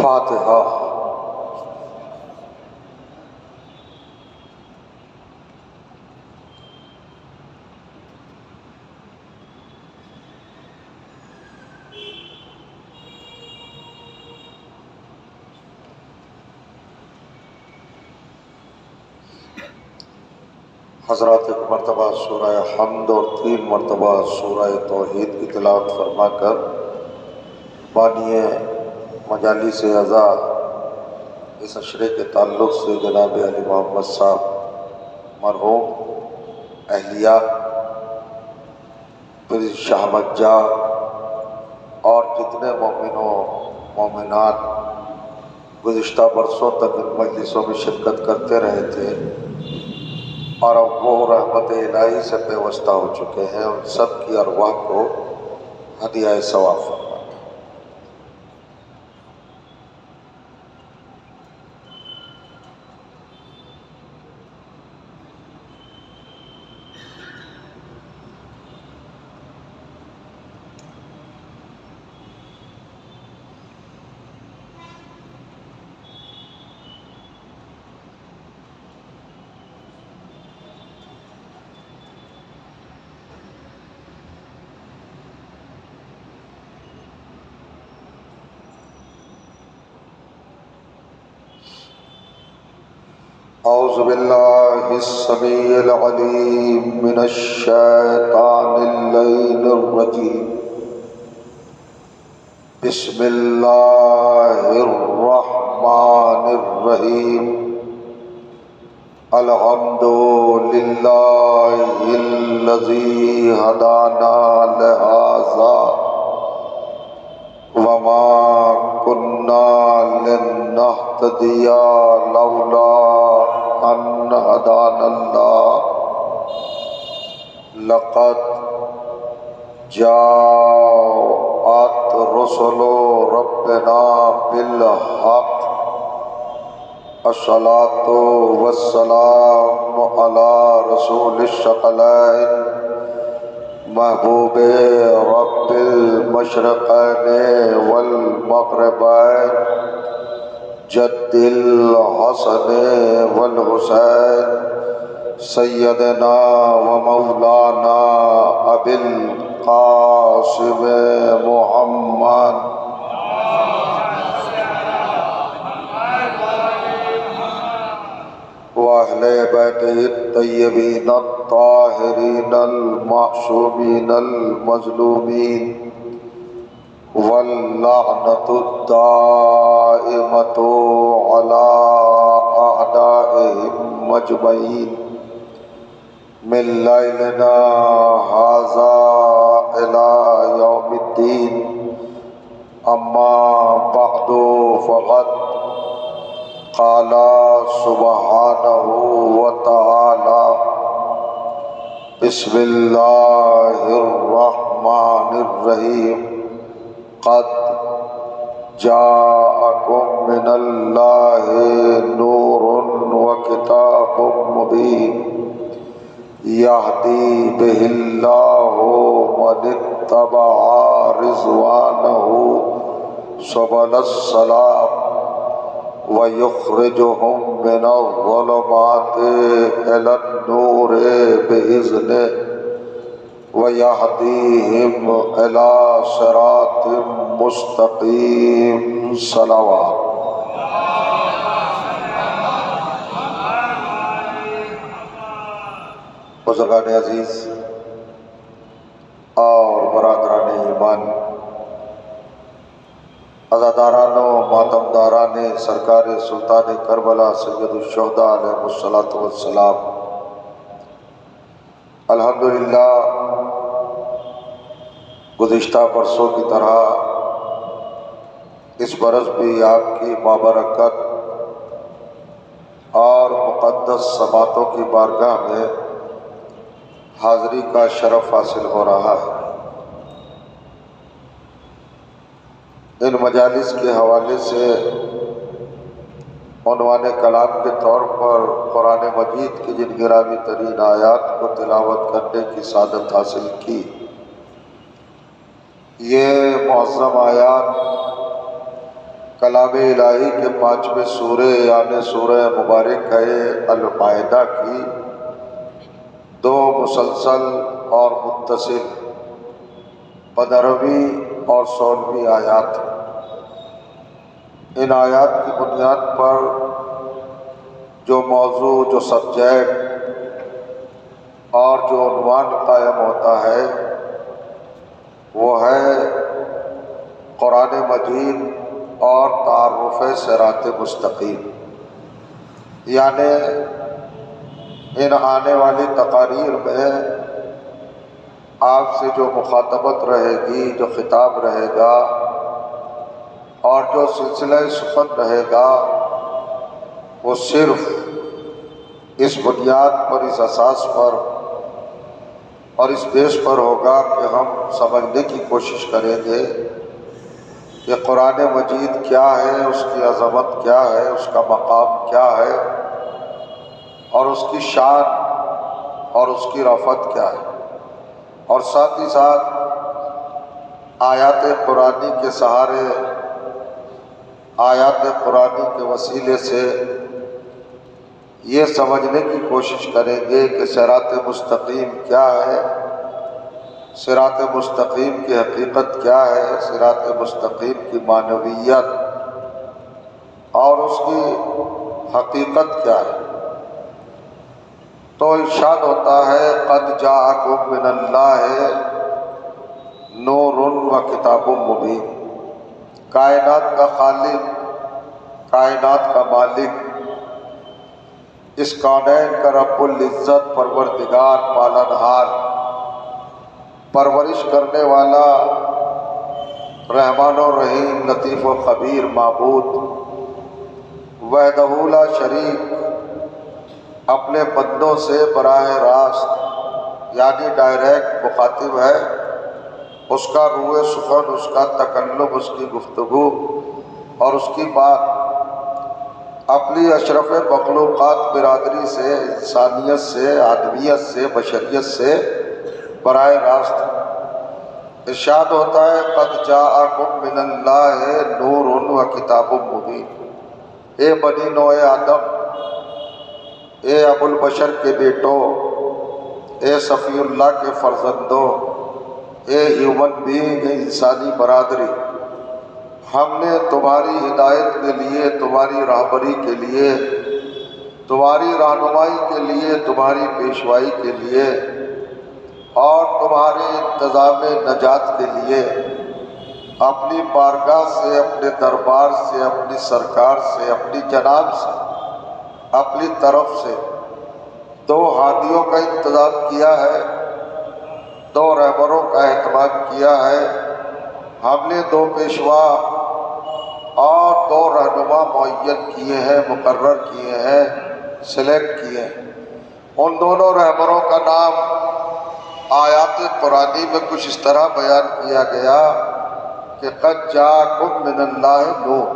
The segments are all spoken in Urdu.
فاتحہ۔ حضرات ایک مرتبہ سورہ حمد اور 3 مرتبہ سورہ توحید کی تلاوت فرما کر بانی مجالس اعضاء اس عشرے کے تعلق سے جناب علی محمد صاحب مرحوم اہلیہ پھر شاہ مجہ اور جتنے مومن و مومنات گزشتہ برسوں تک ان مجلسوں میں شرکت کرتے رہے تھے اور اب وہ رحمت الہی سے پیوستہ ہو چکے ہیں، ان سب کی ارواح کو ہدیہ ثواب فرمائے۔ اعوذ باللہ السمیع العلیم من الشیطان اللعین الرجیم، بسم اللہ الرحمن الرحیم، الحمد للہ الذی ہدانا لہذا وما كنا لنهتدي لولا أن هدانا الله لقد جاءت رسل ربنا بالحق الصلاة والسلام على رسول الثقلين محبوب رب المشرقین والمغربین جد الحسن والحسین سیدنا و مولانا ابی القاسم محمد وأہل بیتہ الطیبین الطاہرین المعصومین المظلومین واللعنۃ الدائمۃ علی اعدائہم اجمعین من لیلنا ھذا الی یوم الدین، اما بعد فقد قال سبحانہ وتعالی بسم اللہ الرحمن الرحیم، قد جاءکم من اللہ نور وکتاب مبین یہدی بہ اللہ من اتبع رضوانہ سبل السلام وَيُخْرِجُهُم مِّنَ الظُّلُمَاتِ إِلَى النُّورِ بِإِذْنِهِ وَيَهْدِيهِمْ إِلَى صِرَاطٍ مُّسْتَقِيمٍ۔ صلوات۔ بزرگان عزیز اور برادران ایمان، عزاداران و ماتمداران سرکار سلطان کربلا سید الشہداء علیہ الصلوۃ والسلام، الحمدللہ گزشتہ برسوں کی طرح اس برس بھی آپ کی بابرکت اور مقدس سماعتوں کی بارگاہ میں حاضری کا شرف حاصل ہو رہا ہے۔ ان مجالس کے حوالے سے عنوان کلام کے طور پر قرآن مجید کی جن گرامی ترین آیات کو تلاوت کرنے کی سعادت حاصل کی، یہ معظم آیات کلام الہی کے 5ویں سورہ یعنی سورہ مبارک ہے المائدہ کی 2 مسلسل اور متصل 15ویں اور 16ویں آیات۔ ان آیات کی بنیاد پر جو موضوع، جو سبجیکٹ اور جو عنوان قائم ہوتا ہے وہ ہے قرآن مجید اور تعارف صراط مستقیم، یعنی ان آنے والی تقاریر میں آپ سے جو مخاطبت رہے گی، جو خطاب رہے گا اور جو سلسلہ سخن رہے گا وہ صرف اس بنیاد پر، اس اساس پر اور اس بیس پر ہوگا کہ ہم سمجھنے کی کوشش کریں گے کہ قرآن مجید کیا ہے، اس کی عظمت کیا ہے، اس کا مقام کیا ہے اور اس کی شان اور اس کی رفعت کیا ہے، اور ساتھ ہی ساتھ آیات قرآنی کے سہارے، آیات قرآنی کے وسیلے سے یہ سمجھنے کی کوشش کریں گے کہ صراط مستقیم کیا ہے، صراط مستقیم کی حقیقت کیا ہے، صراط مستقیم کی معنویت اور اس کی حقیقت کیا ہے۔ تو ارشاد ہوتا ہے قد جاءکم من اللہ نور و کتاب مبین۔ کائنات کا خالق، کائنات کا مالک، اس کونین کا رب العزت، پروردگار، پالنہار، پرورش کرنے والا، رحمان و رحیم، لطیف و خبیر معبود وحدہ لا شریک اپنے بندوں سے براہ راست یعنی ڈائریکٹ مخاطب ہے۔ اس کا روح سخن، اس کا تکلم، اس کی گفتگو اور اس کی بات اپنی اشرف مخلوقات برادری سے، انسانیت سے، آدمیت سے، بشریت سے براہ راست ارشاد ہوتا ہے قد جاءکم من اللہ نور و کتاب مبین۔ اے بنی نوع آدم، اے ابو البشر کے بیٹوں، اے صفی اللہ کے فرزندوں، اے ہیومن بینگ، انسانی برادری، ہم نے تمہاری ہدایت کے لیے، تمہاری رہبری کے لیے، تمہاری رہنمائی کے لیے، تمہاری پیشوائی کے لیے اور تمہارے انتظام نجات کے لیے اپنی بارگاہ سے، اپنے دربار سے، اپنی سرکار سے، اپنی جناب سے، اپنی طرف سے 2 ہادیوں کا انتظام کیا ہے، 2 رہبروں کا اہتمام کیا ہے۔ ہم نے 2 پیشوا اور 2 رہنما معین کیے ہیں، مقرر کیے ہیں، سلیکٹ کیے ہیں۔ ان دونوں رہبروں کا نام آیات قرآنی میں کچھ اس طرح بیان کیا گیا کہ قد جاءکم من اللہ نور۔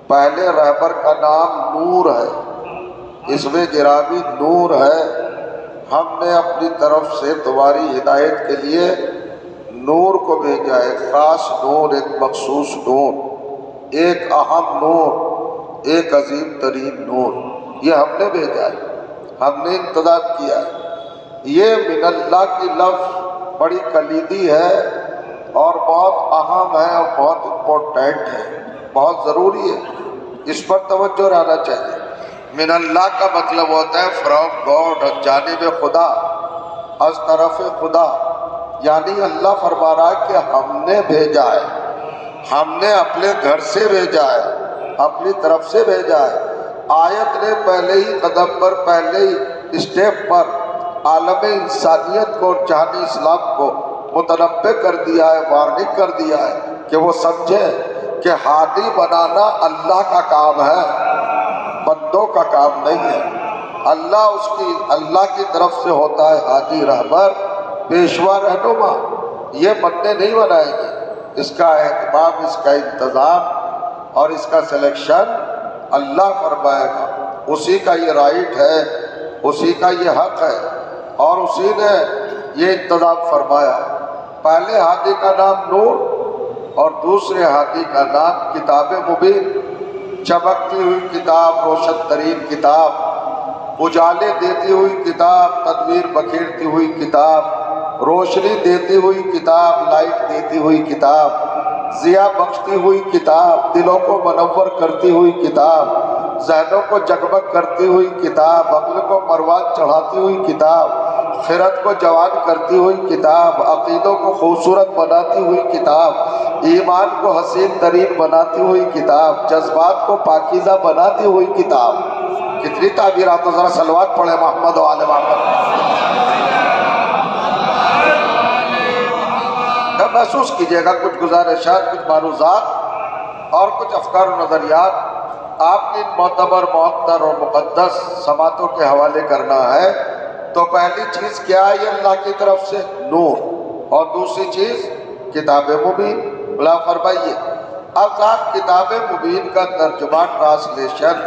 پہلے رہبر کا نام نور ہے، اس میں گرامی نور ہے۔ ہم نے اپنی طرف سے تمہاری ہدایت کے لیے نور کو بھیجا، ایک خاص نور، ایک مخصوص نور، ایک اہم نور، ایک عظیم ترین نور، یہ ہم نے بھیجا ہے، ہم نے انتظام کیا ہے۔ یہ من اللہ کی لفظ بڑی کلیدی ہے اور بہت اہم ہے اور بہت امپورٹنٹ ہے، بہت ضروری ہے، اس پر توجہ رہنا چاہیے۔ من اللہ کا مطلب ہوتا ہے فرام گاڈ، جانب خدا، از طرف خدا، یعنی اللہ فرما رہا ہے کہ ہم نے بھیجا ہے، ہم نے اپنے گھر سے بھیجا ہے، اپنی طرف سے بھیجا ہے۔ آیت نے پہلے ہی قدم پر، پہلے ہی اسٹیپ پر عالم انسانیت کو اور جہان اسلام کو متنبع کر دیا ہے، وارننگ کر دیا ہے کہ وہ سمجھے کہ ہادی بنانا اللہ کا کام ہے، بندوں کا کام نہیں ہے۔ اللہ کی طرف سے ہوتا ہے ہادی، رہبر، پیشوا، رہنما، یہ بندے نہیں بنائیں گے۔ اس کا اہتمام، اس کا انتظام اور اس کا سلیکشن اللہ فرمائے گا۔ اسی کا یہ رائٹ ہے، اسی کا یہ حق ہے اور اسی نے یہ انتظام فرمایا۔ پہلے ہادی کا نام نور، اور دوسرے ہاتھی کا نام کتاب مبین، چمکتی ہوئی کتاب، روشن ترین کتاب، اجالے دیتی ہوئی کتاب، تدبیر بکھیرتی ہوئی کتاب، روشنی دیتی ہوئی کتاب، لائٹ دیتی ہوئی کتاب، ضیاء بخشتی ہوئی کتاب، دلوں کو منور کرتی ہوئی کتاب، ذہنوں کو جگمگ کرتی ہوئی کتاب، عقل کو پروان چڑھاتی ہوئی کتاب، خرد کو جوان کرتی ہوئی کتاب، عقیدوں کو خوبصورت بناتی ہوئی کتاب، ایمان کو حسین ترین بناتی ہوئی کتاب، جذبات کو پاکیزہ بناتی ہوئی کتاب۔ کتنی تعبیرات، ذرا صلوات پڑھے محمد و آل محمد۔ محسوس کیجئے گا کچھ گزارشات، کچھ معروضات اور کچھ افکار و نظریات آپ کی معتبر، معطر اور مقدس سماعتوں کے حوالے کرنا ہے۔ تو پہلی چیز کیا ہے؟ اللہ کی طرف سے نور، اور دوسری چیز کتاب مبین۔ بلا فرمائیے اب صاحب کتاب مبین کا ترجمہ، ٹرانسلیشن،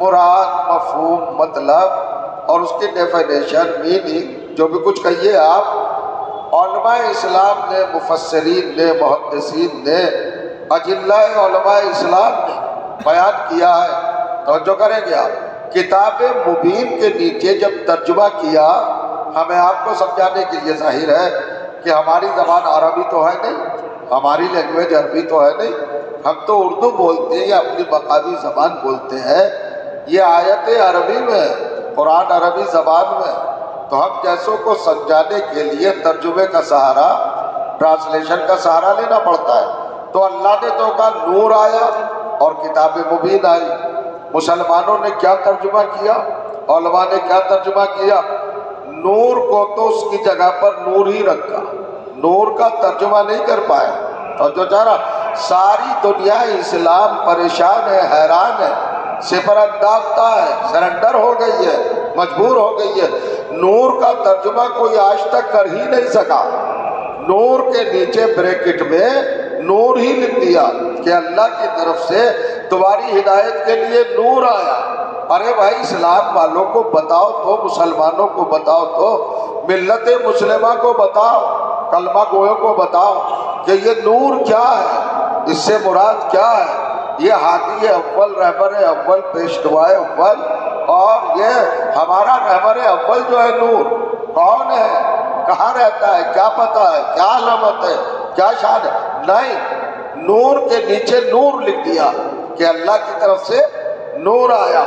مراد، مفہوم، مطلب اور اس کی ڈیفینیشن، میننگ، جو بھی کچھ کہیے آپ، علماء اسلام نے، مفسرین نے، محدثین نے، اجلہ علماء اسلام نے بیان کیا ہے۔ توجہ کریں گے آپ، کتاب مبین کے نیچے جب ترجمہ کیا، ہمیں آپ کو سمجھانے کے لیے ظاہر ہے کہ ہماری زبان عربی تو ہے نہیں، ہماری لینگویج عربی تو ہے نہیں، ہم تو اردو بولتے ہیں یا اپنی مقامی زبان بولتے ہیں۔ یہ آیت عربی میں ہے، قرآن عربی زبان میں ہے، تو ہم جیسوں کو سمجھانے کے لیے ترجمے کا سہارا، ٹرانسلیشن کا سہارا لینا پڑتا ہے۔ تو اللہ نے تو کہا نور آیا اور کتاب مبین آئی۔ مسلمانوں نے کیا ترجمہ کیا؟ علماء نے کیا ترجمہ کیا؟ نور کو تو اس کی جگہ پر نور ہی رکھا، نور کا ترجمہ نہیں کر پائے۔ اور جو چارہ ساری دنیا اسلام پریشان ہے، حیران ہے، صفر انداختہ ہے، سرنڈر ہو گئی ہے، مجبور ہو گئی ہے۔ نور کا ترجمہ کوئی آج تک کر ہی نہیں سکا۔ نور کے نیچے بریکٹ میں نور ہی لکھ دیا کہ اللہ کی طرف سے تمہاری ہدایت کے لیے نور آیا۔ ارے بھائی اسلام والوں کو بتاؤ تو، مسلمانوں کو بتاؤ تو، ملت مسلمہ کو بتاؤ، کلمہ گویوں کو بتاؤ کہ یہ نور کیا ہے، اس سے مراد کیا ہے۔ یہ ہادی اول، رہبر اول، پیشوائے اول، اور یہ ہمارا رہبر اول جو ہے نور، کون ہے، کہاں رہتا ہے، کیا پتہ ہے، کیا علامت ہے، کیا شان ہے؟ نہیں، نور کے نیچے نور لکھ دیا کہ اللہ کی طرف سے نور آیا۔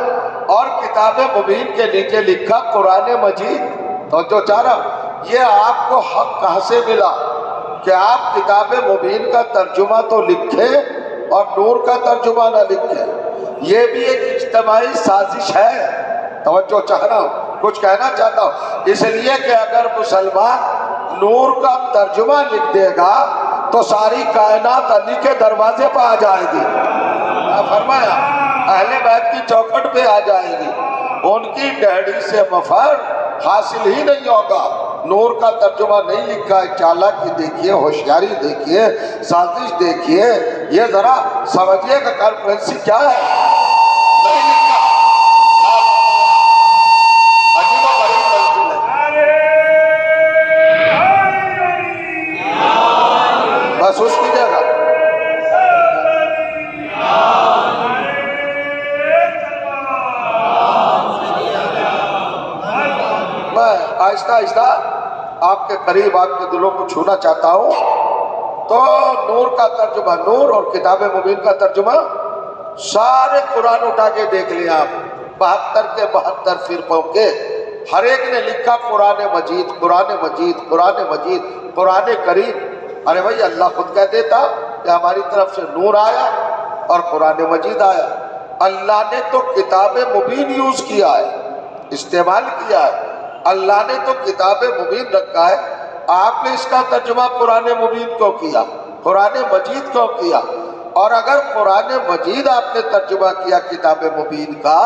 اور کتاب مبین کے نیچے لکھا قرآن مجید۔ تو جو چارہ یہ آپ کو حق کہاں سے ملا کہ آپ کتاب مبین کا ترجمہ تو لکھیں اور نور کا ترجمہ نہ لکھیں؟ یہ بھی ایک اجتماعی سازش ہے۔ توجہ چاہ رہا ہوں، کچھ کہنا چاہتا ہوں، اس لیے کہ اگر مسلمان نور کا ترجمہ لکھ دے گا تو ساری کائنات علی کے دروازے پہ آ جائے گی۔ فرمایا اہل بیت کی چوکھٹ پہ آ جائے گی، ان کی ڈیڑھی سے مفر حاصل ہی نہیں ہوگا۔ نور کا ترجمہ نہیں لکھا ہے، چالاکی دیکھیے، ہوشیاری دیکھیے، سازش دیکھیے، یہ ذرا سمجھیے کہ کانفرنسی کیا ہے۔ نہیں لکھا، عجیب و غریب منزل ہے، محسوس کیجیے گا۔ آہستہ آہستہ آپ کے قریب، آپ کے دلوں کو چھونا چاہتا ہوں۔ تو نور کا ترجمہ، نور اور کتاب مبین کا ترجمہ، سارے قرآن اٹھا کے دیکھ لیں آپ، 72 کے 72 فرقوں کے ہر ایک نے لکھا قرآن مجید، قرآن مجید، قرآن مجید، قرآن کریم۔ ارے بھائی اللہ خود کہہ دیتا کہ ہماری طرف سے نور آیا اور قرآن مجید آیا۔ اللہ نے تو کتاب مبین یوز کیا ہے، استعمال کیا ہے۔ اللہ نے تو کتاب مبین رکھا ہے، آپ نے اس کا ترجمہ قرآن مبین کیوں کیا، قرآن مجید کیوں کیا؟ اور اگر قرآن مجید آپ نے ترجمہ کیا کتاب مبین کا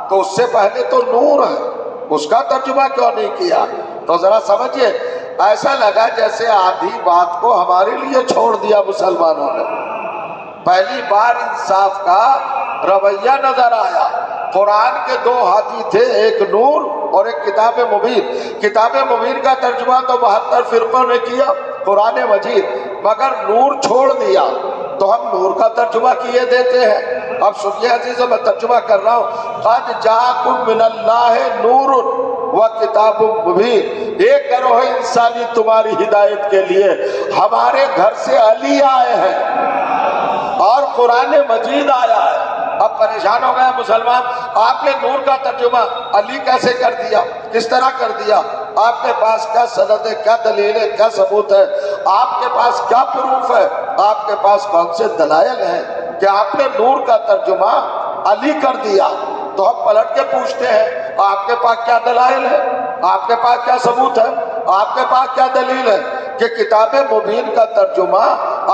تو اس سے پہلے تو نور ہے، اس کا ترجمہ کیوں نہیں کیا؟ تو ذرا سمجھئے، ایسا لگا جیسے آدھی بات کو ہمارے لیے چھوڑ دیا مسلمانوں نے۔ پہلی بار انصاف کا رویہ نظر آیا۔ قرآن کے 2 ہادی تھے، ایک نور اور ایک کتاب مبین۔ کتاب مبین کا ترجمہ تو 72 فرقوں نے کیا، قرآن مجید، مگر نور چھوڑ دیا تو ہم نور کا ترجمہ کیے دیتے ہیں۔ اب سنیے عزیزوں، میں ترجمہ کر رہا ہوں۔ قد جاءکم من اللہ نور و کتاب مبین، ایک گروہ انسانی تمہاری ہدایت کے لیے ہمارے گھر سے علی آئے ہیں اور قرآن مجید آیا ہے۔ اب پریشان ہو گئے مسلمان، آپ نے نور کا ترجمہ علی کیسے کر دیا، کس طرح کر دیا؟ آپ کے پاس کیا سند ہے، کیا دلیل ہے، کیا ثبوت ہے؟ آپ کے پاس کیا پروف ہے؟ آپ کے پاس کون سے دلائل ہیں کہ آپ نے نور کا ترجمہ علی کر دیا؟ تو ہم پلٹ کے پوچھتے ہیں، آپ کے پاس کیا دلائل ہے، آپ کے پاس کیا ثبوت ہے، آپ کے پاس کیا دلیل ہے کہ کتاب مبین کا ترجمہ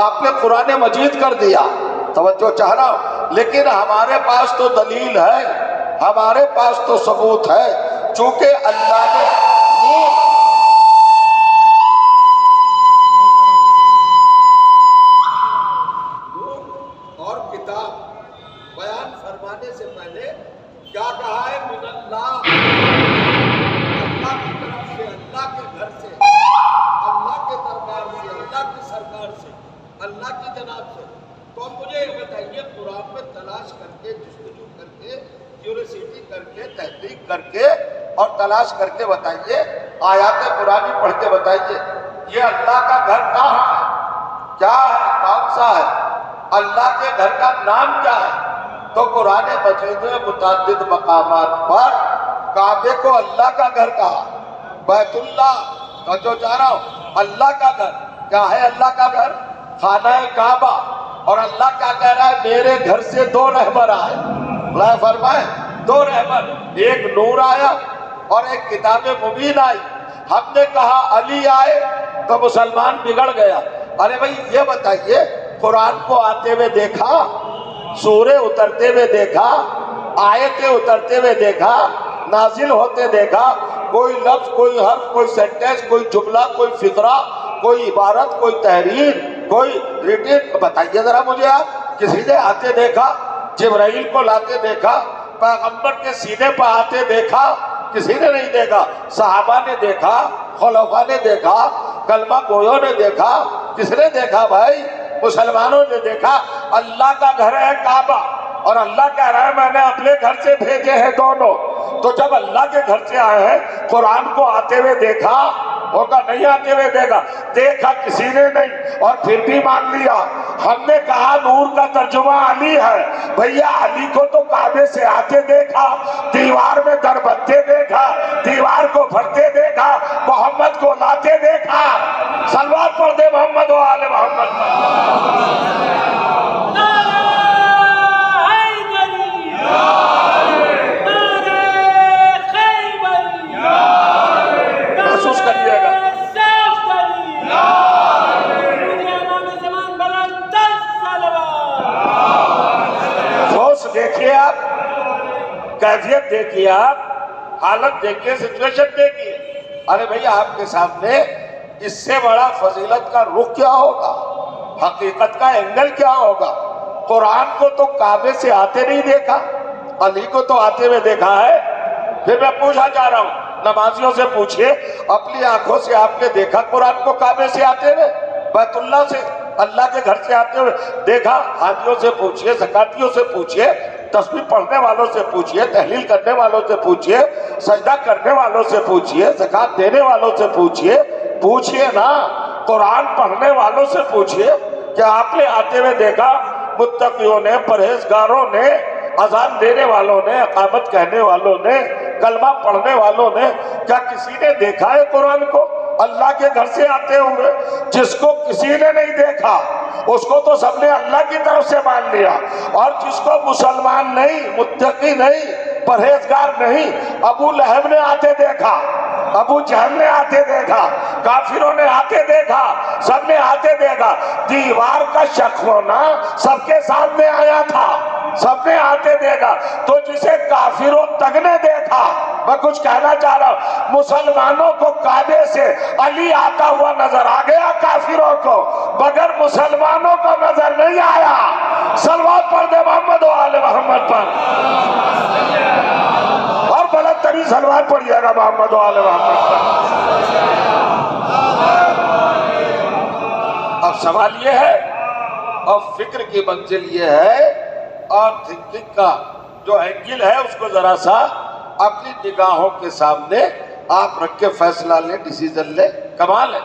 آپ نے قرآن مجید کر دیا؟ توجہ چاہ رہا ہوں، لیکن ہمارے پاس تو دلیل ہے، ہمارے پاس تو ثبوت ہے، چونکہ اللہ نے اور کتاب بیان فرمانے سے پہلے کیا کہا ہے؟ من اللہ، اللہ کی طرف سے، اللہ کے گھر سے، اللہ کے دربار سے، اللہ کی سرکار سے، اللہ کی جناب سے۔ تو اب مجھے یہ بتائیے، قرآن میں تلاش کر کے، جستجو کر کے، کیوریسٹی کر کے، تحقیق کر کے اور تلاش کر کے بتائیے، آیات قرآنی پڑھ کے بتائیے، یہ اللہ کا گھر کہاں ہے، کیا ہے، کون سا ہے، اللہ کے گھر کا نام کیا ہے؟ تو قرآن مجید میں متعدد مقامات پر کعبے کو اللہ کا گھر کہا، بیت اللہ کا جو جا رہا ہوں، اللہ کا گھر کیا ہے؟ اللہ کا گھر خانہ کعبہ۔ اور اللہ کیا کہہ رہا ہے؟ میرے گھر سے دو رہبر آئے، اللہ فرمائے دو رہبر، ایک نور آیا اور ایک کتاب مبین آئی۔ ہم نے کہا علی آئے تو مسلمان بگڑ گیا۔ ارے بھائی یہ بتائیے، قرآن کو آتے ہوئے دیکھا، سورے اترتے ہوئے دیکھا، آیتیں اترتے ہوئے دیکھا، نازل ہوتے دیکھا، کوئی لفظ، کوئی حرف، کوئی سینٹنس، کوئی جملہ، کوئی فقرہ، کوئی عبارت، کوئی تحریر، کوئی ریٹن، بتائیے ذرا مجھے آپ، کسی نے آتے دیکھا؟ جبرائیل کو لاتے دیکھا؟ پیغمبر کے سینے پہ آتے دیکھا؟ کسی نے نہیں دیکھا۔ صحابہ نے دیکھا، خلفاء نے دیکھا، کلمہ گویوں نے دیکھا، کس نے دیکھا بھائی؟ مسلمانوں نے دیکھا۔ اللہ کا گھر ہے کعبہ، اور اللہ کہہ رہا ہے میں نے اپنے گھر سے بھیجے ہیں دونوں۔ تو جب اللہ کے گھر سے آئے ہیں، قرآن کو آتے ہوئے دیکھا ہوگا، نہیں آتے ہوئے دیکھا؟ دیکھا کسی نے نہیں، اور پھر بھی مان لیا۔ ہم نے کہا نور کا ترجمہ علی ہے، بھیا علی کو تو کعبے سے آتے دیکھا، دیوار میں دربتے دیکھا، دیوار کو بھرتے دیکھا، محمد کو لاتے دیکھا۔ صلوات پڑھ دے محمد و آل محمد۔ محسوس کریے گا، دیکھیے آپ، کیفیت دیکھیے آپ، حالت دیکھیے، سچویشن دیکھیے۔ ارے بھئی آپ کے سامنے اس سے بڑا فضیلت کا رخ کیا ہوگا، حقیقت کا اینگل کیا ہوگا؟ قرآن کو تو کعبے سے آتے نہیں دیکھا، علی کو تو آتے ہوئے دیکھا ہے۔ پھر میں پوچھا جا رہا ہوں، نمازیوں سے پوچھئے، اپنی آنکھوں سے آپ نے دیکھا قرآن کو کعبے سے آتے ہوئے، بیت اللہ سے، اللہ کے گھر سے آتے ہوئے دیکھا؟ حاجیوں سے پوچھئے، زکاتیوں سے پوچھئے، تسبیح پڑھنے والوں سے پوچھئے، تحلیل کرنے والوں سے پوچھئے، سجدہ کرنے والوں سے پوچھئے، زکات دینے والوں سے پوچھئے، پوچھئے نا، قرآن پڑھنے والوں سے پوچھئے کہ آپ نے آتے ہوئے دیکھا؟ متقیوں نے، پرہیزگاروں نے، اذان دینے والوں نے، اقامت کہنے والوں نے، کلمہ پڑھنے والوں نے، کیا کسی نے دیکھا ہے قرآن کو اللہ کے گھر سے آتے ہوئے؟ جس کو کسی نے نہیں دیکھا اس کو تو سب نے اللہ کی طرف سے مان لیا، اور جس کو مسلمان نہیں، متقی نہیں، پرہیزگار نہیں، ابو لہب نے آتے دیکھا، ابو جہل نے آتے دیکھا، کافروں نے آتے دیکھا، سب نے آتے دیکھا۔ دیوار کا شک ہونا سب کے سامنے آیا تھا، سب نے آتے دیکھا۔ تو جسے کافروں تک نے دیکھا، میں کچھ کہنا چاہ رہا ہوں، مسلمانوں کو کعبے سے علی آتا ہوا نظر آ گیا، کافروں کو مگر مسلمانوں کو نظر نہیں آیا۔ صلوات پڑھ دے محمد و آل محمد پر، اور بلند ترین صلوات پڑھیے گا محمد و آل محمد پر۔ اب سوال یہ ہے اور فکر کی منزل یہ ہے اور تھنکنگ کا جو اینگل ہے اس کو ذرا سا اپنی نگاہوں کے سامنے آپ رکھ کے فیصلہ لیں، ڈیسیزن لیں۔ کمال ہے،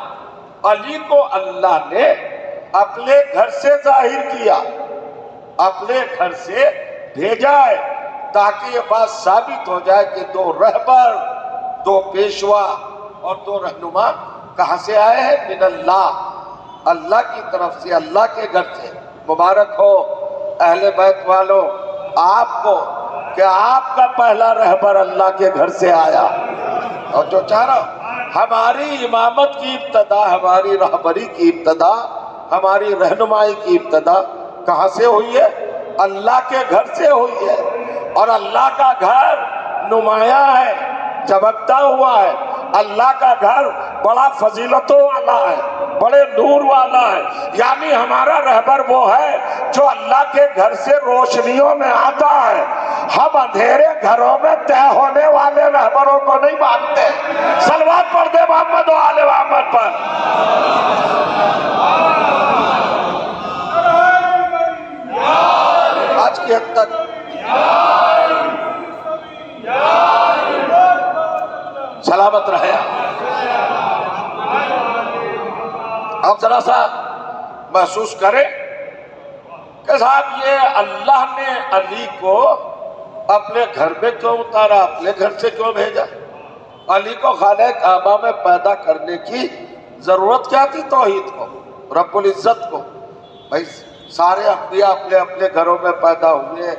علی کو اللہ نے اپنے گھر سے ظاہر کیا، اپنے گھر سے بھیجا ہے تاکہ یہ بات ثابت ہو جائے کہ دو رہبر، دو پیشوا اور دو رہنما کہاں سے آئے ہیں؟ من اللہ، اللہ کی طرف سے، اللہ کے گھر سے۔ مبارک ہو اہل بیت والوں آپ کو کہ آپ کا پہلا رہبر اللہ کے گھر سے آیا۔ اور جو چاہ رہا ہماری امامت کی ابتدا، ہماری رہبری کی ابتدا، ہماری رہنمائی کی ابتدا کہاں سے ہوئی ہے؟ اللہ کے گھر سے ہوئی ہے۔ اور اللہ کا گھر نمایاں ہے، چمکتا ہوا ہے۔ اللہ کا گھر بڑا فضیلتوں والا ہے، بڑے نور والا ہے۔ یعنی ہمارا رہبر وہ ہے جو اللہ کے گھر سے روشنیوں میں آتا ہے۔ ہم اندھیرے گھروں میں طے ہونے والے رہبروں کو نہیں مانتے۔ صلوات پڑھ دے محمد و آل محمد پر۔ آج کی حد تک سلامت رہے۔ اب ذرا سا محسوس کریں کہ صاحب یہ اللہ نے علی کو اپنے گھر میں کیوں اتارا، اپنے گھر سے کیوں بھیجا؟ علی کو خانہ کعبہ میں پیدا کرنے کی ضرورت کیا تھی؟ توحید کو، رب العزت کو۔ بھائی سارے انبیاء اپنے اپنے گھروں میں پیدا ہوئے،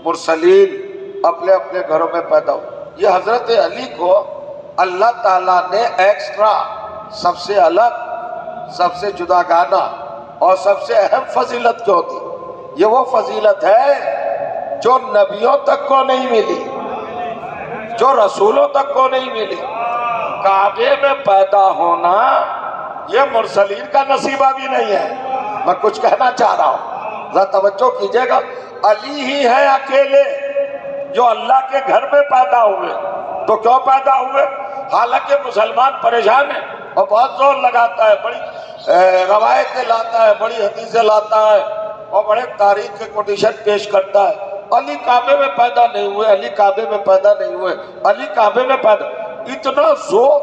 مرسلین اپنے اپنے گھروں میں پیدا ہوئے۔ یہ حضرت علی کو اللہ تعالیٰ نے ایکسٹرا، سب سے الگ، سب سے جداگانہ اور سب سے اہم فضیلت کیوں دی؟ یہ وہ فضیلت ہے جو نبیوں تک کو نہیں ملی، جو رسولوں تک کو نہیں ملی۔ کعبے میں پیدا ہونا یہ مرسلین کا نصیبہ بھی نہیں ہے۔ میں کچھ کہنا چاہ رہا ہوں، ذرا توجہ کیجئے گا۔ علی ہی ہیں اکیلے جو اللہ کے گھر میں پیدا ہوئے۔ تو کیوں پیدا ہوئے؟ حالانکہ مسلمان پریشان ہے اور بہت زور لگاتا ہے، بڑی روایتیں لاتا ہے، بڑی حدیثیں لاتا ہے اور بڑے تاریخ کے کوٹیشن پیش کرتا ہے۔ علی کعبے میں پیدا نہیں ہوئے، علی کعبے میں پیدا نہیں ہوئے، علی کعبے میں پیدا۔ اتنا زور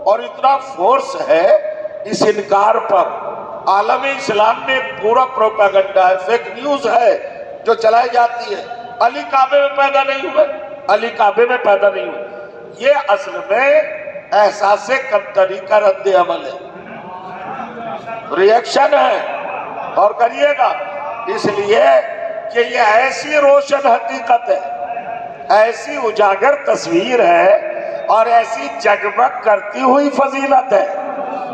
اور اتنا فورس ہے اس انکار پر۔ عالم اسلام میں پورا پروپیگنڈا ہے، فیک نیوز ہے جو چلائی جاتی ہے۔ علی کعبے میں پیدا نہیں ہوئے، علی کعبے میں پیدا نہیں ہوئے۔ یہ اصل میں احساس کمتری کا رد عمل ہے، ریئیکشن ہے، اور کریے گا۔ اس لیے کہ یہ ایسی روشن حقیقت ہے، ایسی اجاگر تصویر ہے اور ایسی جگمگ کرتی ہوئی فضیلت ہے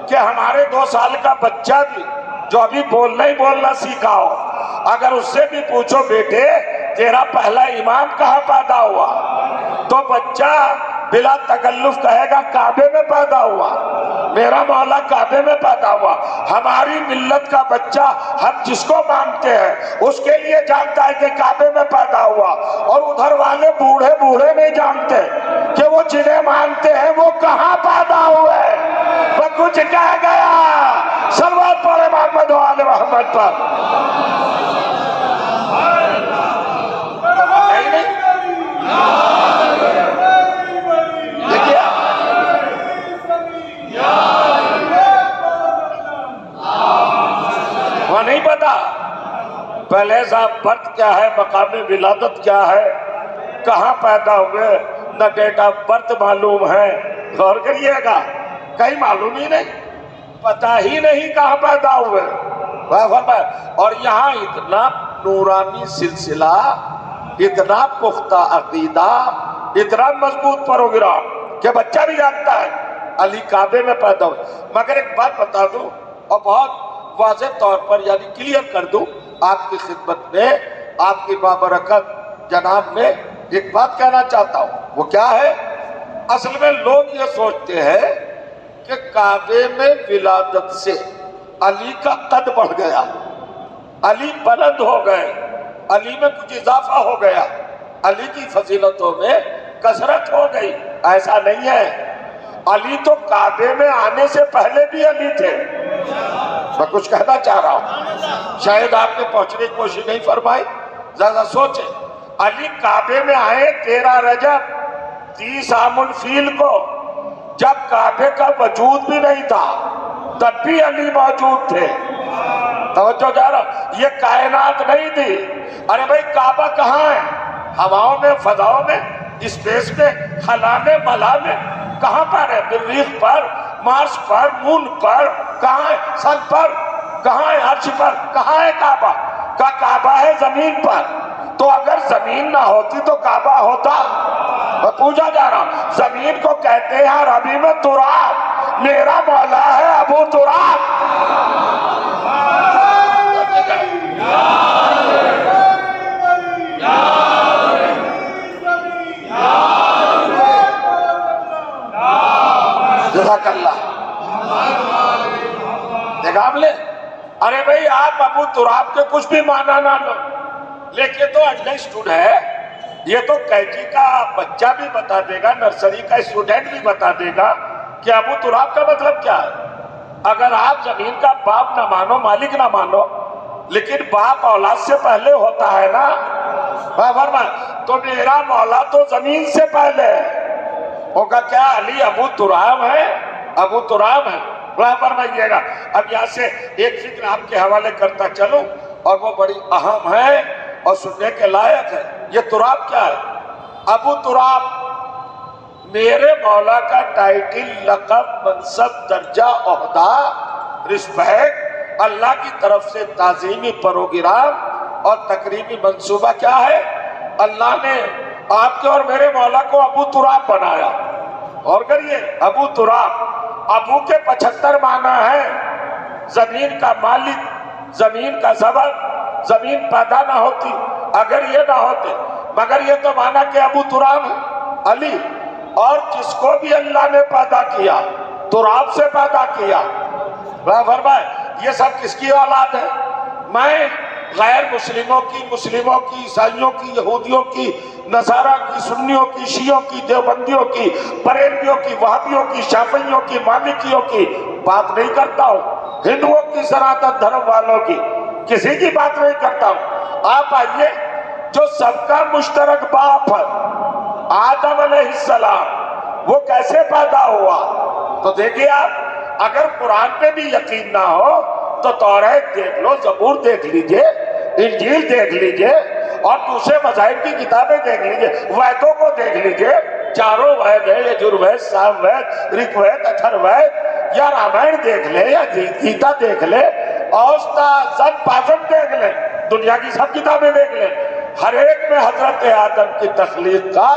کہ ہمارے 2 سال کا بچہ بھی جو ابھی بولنا سیکھا ہو، اگر اس سے بھی پوچھو بیٹے تیرا پہلا امام کہاں پیدا ہوا، تو بچہ بلا تکلف کہے گا کعبے میں پیدا ہوا، میرا مولا کعبے میں پیدا ہوا۔ ہماری ملت کا بچہ ہم جس کو مانتے ہیں اس کے لیے جانتا ہے کہ کعبے میں پیدا ہوا، اور ادھر والے بوڑھے نہیں جانتے کہ وہ جنہیں مانتے ہیں وہ کہاں پیدا ہوئے۔ وہ کچھ کہہ گیا، صلوات پڑھے محمد و آل محمد پر۔ وہ نہیں پتا پہلے صاحب برتھ کیا ہے، مقام ولادت کیا ہے، کہاں پیدا ہوئے، نہ ڈیٹ آف برتھ معلوم ہے۔ غور کریے گا، کہیں معلوم ہی نہیں، پتہ ہی نہیں کہاں پیدا ہوئے۔ اور یہاں اتنا نورانی سلسلہ، اتنا پختہ عقیدہ، اتنا مضبوط پروگرام کہ بچہ بھی جانتا ہے علی کعبے میں پیدا ہوئے۔ مگر ایک بات بتا دوں اور بہت واضح طور پر یعنی کلیئر کر دوں آپ کی خدمت میں، آپ کی بابرکت جناب میں ایک بات کہنا چاہتا ہوں۔ وہ کیا ہے؟ اصل میں لوگ یہ سوچتے ہیں کہ کعبے میں ولادت سے علی کا قد بڑھ گیا، علی بلند ہو گئے، علی میں کچھ اضافہ ہو گیا، علی کی فضیلتوں میں کثرت ہو گئی۔ ایسا نہیں ہے، علی تو کعبے میں آنے سے پہلے بھی علی تھے۔ میں کچھ کہنا چاہ رہا ہوں، شاید آپ نے پہنچنے کی کوشش نہیں فرمائی۔ ذرا سوچیں، علی کعبے میں آئے 13 رجب 30 عام الفیل کو، جب کعبے کا وجود بھی نہیں تھا تب بھی علی موجود تھے۔ توجہ جا رہا، یہ کائنات نہیں تھی۔ ارے بھائی کعبہ کہاں ہے؟ ہواؤں میں، فضاؤں میں، اسپیس میں، خلا میں، ملا میں، کہاں پر ہے؟ مریخ پر، مارس پر، مون پر، کہاں ہے؟ سن پر، کہاں ہے؟ عرش پر، کہاں ہے کعبہ؟ کعبہ ہے زمین پر۔ تو اگر زمین نہ ہوتی تو کعبہ ہوتا؟ میں پوچھا جا رہا ہوں، زمین کو کہتے ہیں عربی میں تراب، میرا مولا ہے ابو تراب۔ جزاک اللہ، دیکھا لے۔ ارے بھائی آپ ابو تراب کے کچھ بھی مانا نہ لو، لیکن تو انڈرسٹوڈ ہے، یہ تو کیجی کا بچہ بھی بتا دے گا، نرسری کا اسٹوڈنٹ بھی بتا دے گا کہ ابو تراب کا مطلب کیا ہے۔ اگر آپ زمین کا باپ نہ مانو، مالک نہ مانو، لیکن باپ اولاد سے پہلے ہوتا ہے نا، تو میرا مولا تو زمین سے پہلے ہوگا۔ کیا علی ابو تراب ہے؟ ابو تراب ہے، فرمائیے گا۔ اب یہاں سے ایک فکر آپ کے حوالے کرتا چلوں، اور وہ بڑی اہم ہے اور سننے کے لائق ہے۔ یہ تراب کیا ہے؟ ابو تراب میرے مولا کا ٹائٹل، لقب، منصب، درجہ، عہدہ، رسپیکٹ، اللہ کی طرف سے تعظیمی پروگرام اور تقریبی منصوبہ کیا ہے؟ اللہ نے آپ کے اور میرے مولا کو ابو تراب بنایا۔ اور کریے، ابو تراب، ابو کے 75 معنی ہیں۔ زمین کا مالک، زمین کا زبر، زمین پیدا نہ ہوتی اگر یہ نہ ہوتے، مگر یہ تو مانا کہ ابو تراب ہے علی، اور جس کو بھی اللہ نے پیدا کیا تراب سے پیدا کیا۔ فرمائے یہ سب کس کی اولاد ہے؟ میں غیر مسلموں کی، عیسائیوں کی، یہودیوں کی، نصارہ کی، سنیوں کی، شیعوں کی، دیوبندیوں کی، بریلویوں کی، وہابیوں کی، شافعیوں کی، مالکیوں کی بات نہیں کرتا ہوں، ہندوؤں کی، سناتن دھرم والوں کی کسی کی بات نہیں کرتا ہوں۔ آپ آئیے، جو سب کا مشترک باپ ہے آدم علیہ السلام، وہ کیسے پیدا ہوا؟ تو دیکھیے آپ، اگر قرآن پہ بھی یقین نہ ہو تو توریت دیکھ لو، زبور دیکھ لیجئے، انجیل دیکھ لیجئے، اور دوسرے مذاہب کی کتابیں دیکھ لیجئے، ویدوں کو دیکھ لیجئے، چاروں وید ہے، یجروید، سام وید، رک وید، اتھر وید، یا رامائن دیکھ لے، یا گیتا دیکھ لے، اوستا، زن پازن دیکھ لیں، دنیا کی سب کتابیں دیکھ لیں، ہر ایک میں حضرت آدم کی تخلیق کا،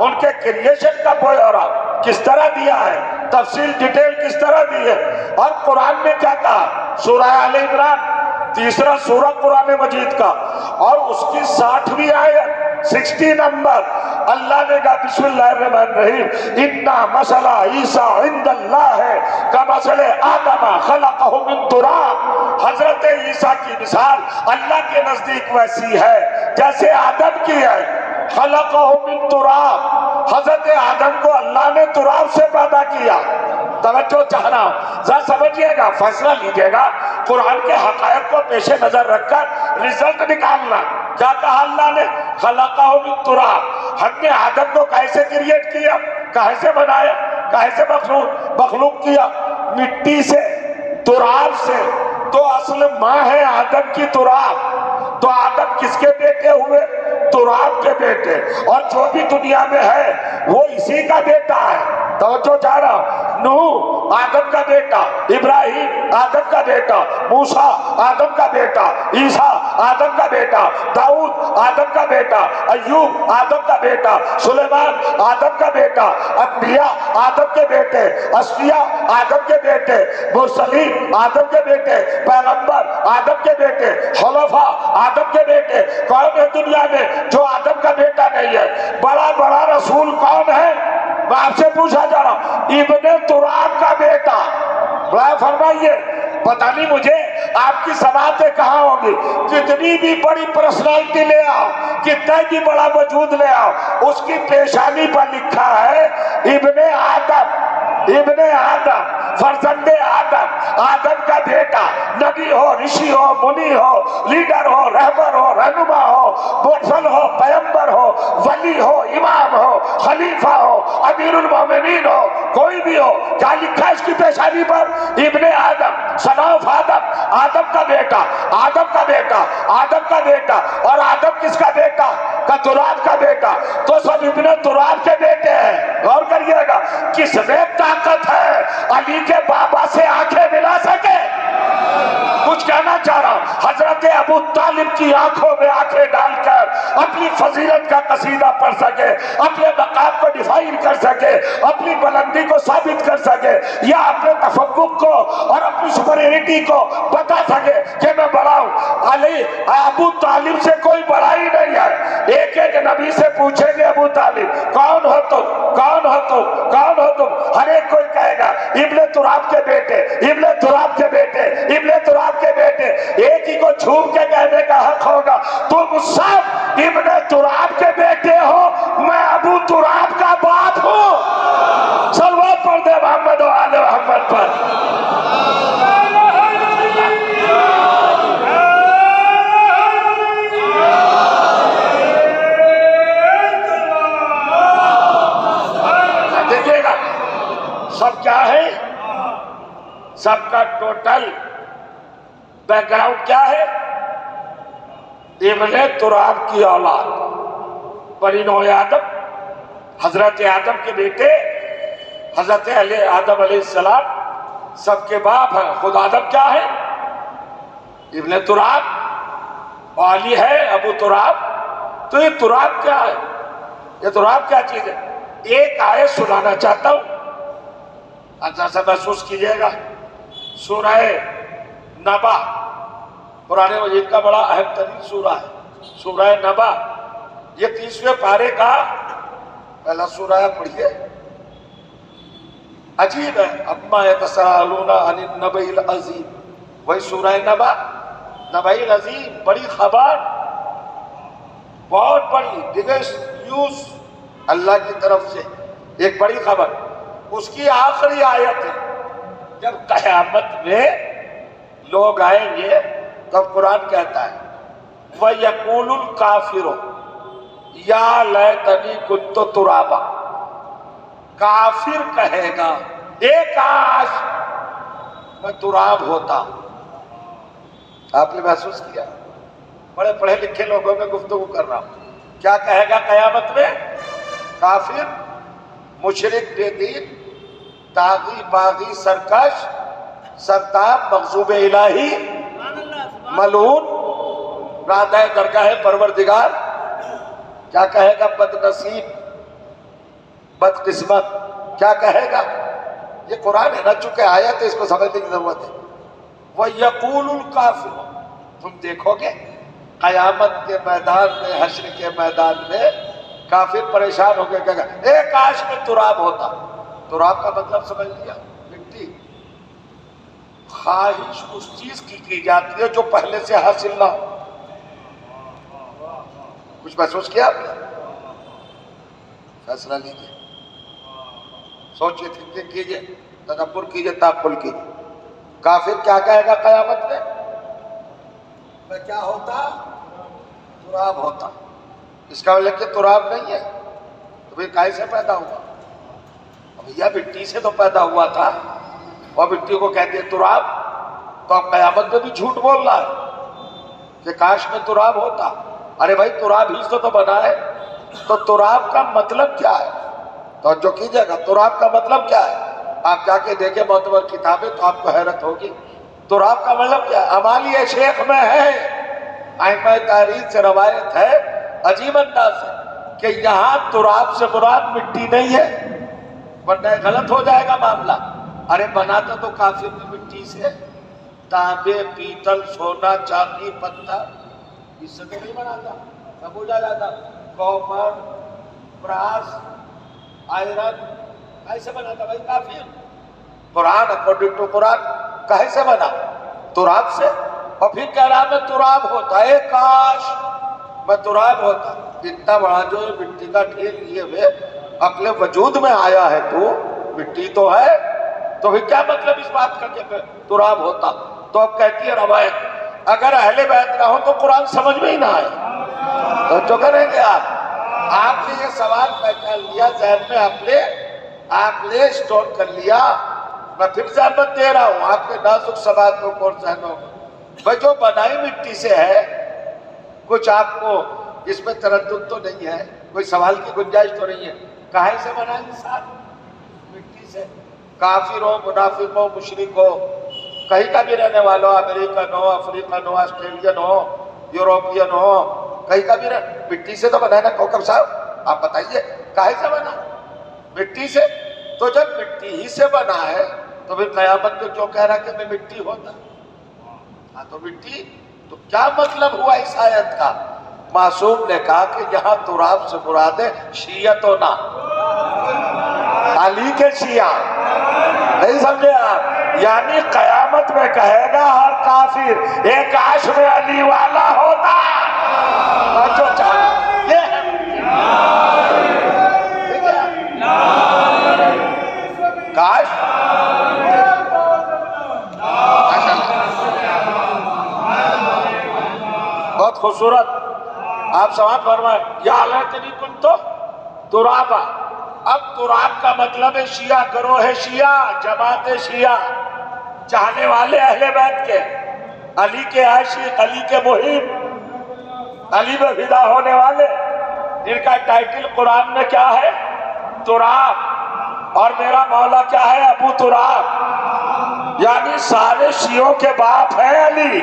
ان کے کریشن کا بیورا کس طرح دیا ہے، تفصیل ڈیٹیل کس طرح دی ہے۔ اور قرآن میں کیا کہا؟ سورہ آل عمران، تیسرا سورہ قرآن مجید کا، اور اس کی 60ویں آیت، 60 نمبر، اللہ نے کہا بسم اللہ الرحمن الرحیم، اِنَّا مَثَلَ عِیسیٰ عِنْدَ اللَّهِ كَمَثَلِ آدَمَ خَلَقَهُ مِن تُرَابٍ۔ حضرت عیسیٰ کی مثال اللہ کے نزدیک ویسی ہے جیسے آدم کی ہے، خَلَقَهُ مِن تُرَابٍ، حضرت آدم کو اللہ نے تراب سے پیدا کیا۔ توجہ چاہ رہا ہوں، ذرا سمجھیے گا، فیصلہ لیجیے گا، قرآن کے حقائق کو پیش نظر رکھ کر رزلٹ نکالنا۔ کیا کہا اللہ نے؟ خلقہ من تراب، ہم نے آدم کو کیسے کریٹ کیا، کیسے بنایا، کیسے مخلوق کیا؟ مٹی سے، تراب سے۔ تو اصل ماں ہے آدم کی تراب، تو آدم کس کے بیٹے ہوئے؟ تراب کے بیٹے، اور جو بھی دنیا میں ہے وہ اسی کا بیٹا ہے۔ توجہ چاہ رہا، نوح آدم کا بیٹا، ابراہیم آدم کا بیٹا، موسیٰ آدم کا بیٹا، عیسیٰ آدم کا بیٹا، داؤد آدم کا بیٹا، ایوب آدم کا بیٹا، سلیمان آدم کا بیٹا، انبیاء آدم کے بیٹے، اصفیاء آدم کے بیٹے، مرسلین آدم کے بیٹے، پیغمبر آدم کے بیٹے، خلفاء آدم کے بیٹے۔ کون ہے دنیا میں جو آدم کا بیٹا نہیں ہے؟ بڑا بڑا رسول کون ہے؟ میں آپ سے پوچھا جا رہا ہوں، ابن تراب کا بیٹا۔ فرمائیے، پتہ نہیں مجھے آپ کی سماعتیں کہاں ہوں گی، کتنی بھی بڑی پرسنالٹی لے آؤ، کتنا بھی بڑا وجود لے آؤ، اس کی پیشانی پر لکھا ہے ابن آدم۔ ابن آدم فرزند آدم، آدم کا بیٹا، نبی ہو، رشی ہو، منی ہو، لیڈر ہو، رہبر ہو، رہنما ہو، مرسل ہو، پیغمبر ہو، ولی ہو، امام ہو، خلیفہ ہو، امیر المومنین ہو، کوئی بھی ہو، کیا لکھا اس کی پیشانی پر؟ ابن آدم، son of آدم، آدم کا بیٹا، آدم کا بیٹا، آدم کا بیٹا، اور آدم کس کا بیٹا؟ کا تراب کا بیٹا، تو سب ابن تراب کے بیٹے ہیں۔ غور کریے گا، کس میں طاقت ہے علی کے بابا سے آنکھیں ملا سکے؟ کچھ کہنا چاہ رہا ہوں، حضرت ابو طالب کی آنکھوں میں آنکھیں ڈال کر اپنی فضیلت کا قصیدہ پڑھ سکے، اپنے مقام کو ڈیفائن کر سکے، اپنی بلندی کو ثابت کر سکے، یا اپنے تفوق کو اور اپنی سپریورٹی کو بتا سکے کہ میں بڑا ہوں۔ علی ابو طالب سے کوئی بڑا ہی نہیں ہے۔ ایک ایک نبی سے پوچھیں گے ابو طالب کون ہو تم، کون ہو تم، کون ہو تم، ہر ایک کوئی کہے گا ابن تراب کے بیٹے، ابن تراب کے بیٹے، ابن تراب کے بیٹے۔ ایک ہی کو چھوپ کے کہنے کا حق ہوگا تم سب ابن تراب کے بیٹے ہو، میں ابو تراب کا باپ ہوں۔ صلوات پڑھ دے محمد و آل محمد پر۔ دیکھیے گا سب کیا ہے، سب کا ٹوٹل بیک گراؤنڈ کیا ہے؟ ابن تراب کی اولاد، بنی نوع آدم، حضرت آدم کے بیٹے، حضرت آدم علیہ السلام سب کے باپ ہیں۔ خود آدم کیا ہے؟ ابن تراب، اور علی ہے ابو تراب۔ تو یہ تراب کیا ہے؟ یہ تراب کیا چیز ہے؟ ایک آیت سنانا چاہتا ہوں، اچھا سا محسوس کیجئے گا۔ سورہ نبا قرآن مجید کا بڑا اہم ترین سورہ ہے، سورہ نبا۔ یہ 30ویں پارے کا پہلا سورہ ہے، پڑھیے۔ عجیب ہے، اما یتساءلون عن النبأ العظیم، وہی سورہ نبا، نبأ العظیم، بڑی خبر، بہت بڑی، بگیسٹ نیوز اللہ کی طرف سے، ایک بڑی خبر۔ اس کی آخری آیت ہے، جب قیامت میں لوگ آئیں گے تب قرآن کہتا ہے وَيَقُولُ الْكَافِرُ يَا لَيْتَنِي كُنتُ تُرَابًا، کافر کہے گا اے کاش میں تراب ہوتا۔ آپ نے محسوس کیا؟ بڑے پڑھے لکھے لوگوں میں گفتگو کر رہا ہوں۔ کیا کہے گا قیامت میں؟ کافر، مشرک، بے دین، طاغی، باغی، سرکش، سرتاب، مغضوب الہی، ملعون، رادہ درگاہ پروردگار۔ کیا کہے گا؟ بد نصیب، بد قسمت، کیا کہے گا؟ یہ قرآن ہے نا، چونکہ آیت ہے، اس کو سمجھنے کی ضرورت ہے۔ وَيَقُولُ الْكَافِرُ، تم دیکھو گے قیامت کے میدان میں، حشر کے میدان میں کافر پریشان ہو کے کہے گا اے کاش میں تراب ہوتا۔ تراب کا مطلب سمجھ لیا؟ مٹی۔ خواہش اس چیز کی جاتی ہے جو پہلے سے حاصل نہ ہو۔ کچھ محسوس کیا آپ نے؟ فیصلہ لیجیے، سوچیے، تھنکنگ کیجیے، تدبر کیجیے، تأمل کیجیے۔ کافر کیا کہے گا قیامت میں کیا ہوتا؟ تراب ہوتا۔ اس کا مطلب کہ تراب نہیں ہے تو پھر کائے سے پیدا ہوا؟ بھیا مٹی سے تو پیدا ہوا تھا، اور مٹی کو کہتے ہیں تراب، تو اب قیامت میں بھی جھوٹ بول رہا ہے کہ کاش میں تراب ہوتا۔ ارے بھائی تراب ہی سے تو بنا ہے، تو تراب کا مطلب کیا ہے؟ توجہ کیجیے گا، تراب کا مطلب کیا ہے؟ آپ جا کے دیکھیں معتبر کتابیں تو آپ کو حیرت ہوگی۔ تراب کا مطلب کیا ہے؟ امالیہ شیخ میں ہے، ائمہ تاریخ سے روایت ہے عجیب انداز ہے کہ یہاں تراب سے مراد مٹی نہیں ہے، ورنہ غلط ہو جائے گا معاملہ۔ ارے بناتا تو کافر بھی مٹی سے، تانبے، پیتل، سونا، چاندی، پتھر، اس سے تو نہیں بناتا، تب پوچھا جاتا کاپر، براس، آئرن، کیسے بناتا بھائی کافر؟ قرآن اکارڈنگ ٹو قرآن کیسے بنا؟ تراب سے۔ اور پھر کہہ رہا میں تراب ہوتا، اے کاش میں تراب ہوتا۔ اتنا بڑا جو مٹی کا ڈھیر لیے ہوئے اپنے وجود میں آیا ہے تو مٹی تو ہے، تو پھر کیا مطلب اس بات کا کہ تراب ہوتا؟ تو اب کہتی ہے روایت اگر اہل بیت نہ ہو تو قرآن سمجھ میں ہی نہ آئے، تو جو کریں گے آپ نے یہ سوال پہچان لیا ذہن میں، آپ نے اسٹور کر لیا. میں پھر زحمت دے رہا ہوں آپ کے نازک سوالوں کو اور ذہنوں کو. بھائی جو بنائی مٹی سے ہے، کچھ آپ کو اس میں تردد تو نہیں ہے، کوئی سوال کی گنجائش تو نہیں ہے. کہاں سے بنا انسان؟ مٹی سے. کافر ہو، منافق ہو، مشرک ہو، کہیں کا بھی رہنے والا ہو، امریکن ہو، افریقن ہو، آسٹریلین ہو، یوروپین ہو، کہیں کا بھی مٹی سے تو بنا ہے نا. کوکب صاحب آپ بتائیے کہاں سے بنا؟ مٹی سے. تو جب مٹی ہی سے بنا ہے تو پھر قیامت میں کیوں کہہ رہا کہ میں مٹی ہوتا؟ ہاں تو مٹی، تو کیا مطلب ہوا اس آیت کا؟ معصوم نے کہا کہ یہاں تراب سے مراد ہے شیعتوں نہ، علی کے شیعہ. نہیں سمجھے آپ؟ یعنی قیامت میں کہے گا ہر کافر ایک کاش میں علی والا ہوتا. جو چاہے یہ ہے کاش. بہت خوبصورت آپ سماعت فرمائے. یا لیتنی کنت ترابا. اب تراب کا مطلب ہے شیعہ، گروہ شیعہ، جماعت شیعہ، چاہنے والے اہل بیت کے، علی کے عاشق، علی کے محب، علی میں فدا ہونے والے، جن کا ٹائٹل قرآن میں کیا ہے؟ تراب. اور میرا مولا کیا ہے؟ ابو تراب. یعنی سارے شیعوں کے باپ ہے علی.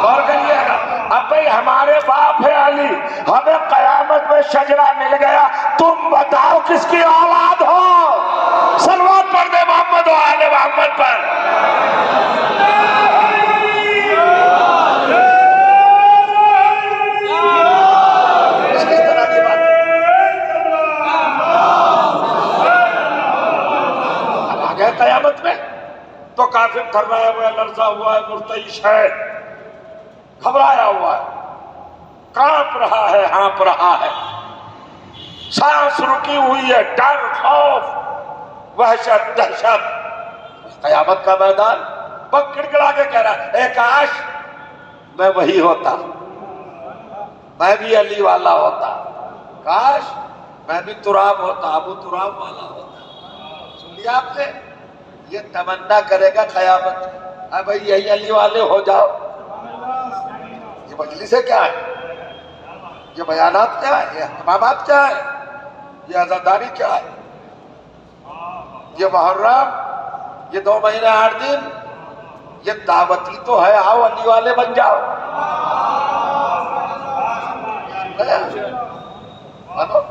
اور کہیے گا اب بھئی ہمارے باپ ہے علی، ہمیں قیامت میں شجرہ مل گیا، تم بتاؤ کس کی اولاد ہو؟ صلوات پڑھ دے محمد و آل محمد پر. کس طرح کی بات اب آ گئے قیامت میں تو کافر تھرایا ہوا ہے، لرزا ہوا ہے، مرتعش ہے، گھبرایا ہوا ہے، کانپ رہا ہے، ہانپ رہا ہے، سانس رکی ہوئی ہے، ڈر، خوف، وحشت، دہشت. قیامت کا میدان پک گڑگڑا کے کہہ رہا ہے اے کاش میں وہی ہوتا، میں بھی علی والا ہوتا، کاش میں بھی تراب ہوتا، ابو تراب والا ہوتا. سن لیا آپ نے؟ یہ تمنا کرے گا قیامت. بھائی یہی علی والے ہو جاؤ. یہ مجلسیں کیا ہے؟ یہ بیانات کیا ہے؟ یہ اہتمامات کیا ہے؟ یہ عزاداری کیا ہے؟ یہ محرم، یہ 2 مہینے 8 دن، یہ دعوتی تو ہے آؤ علی والے بن جاؤ.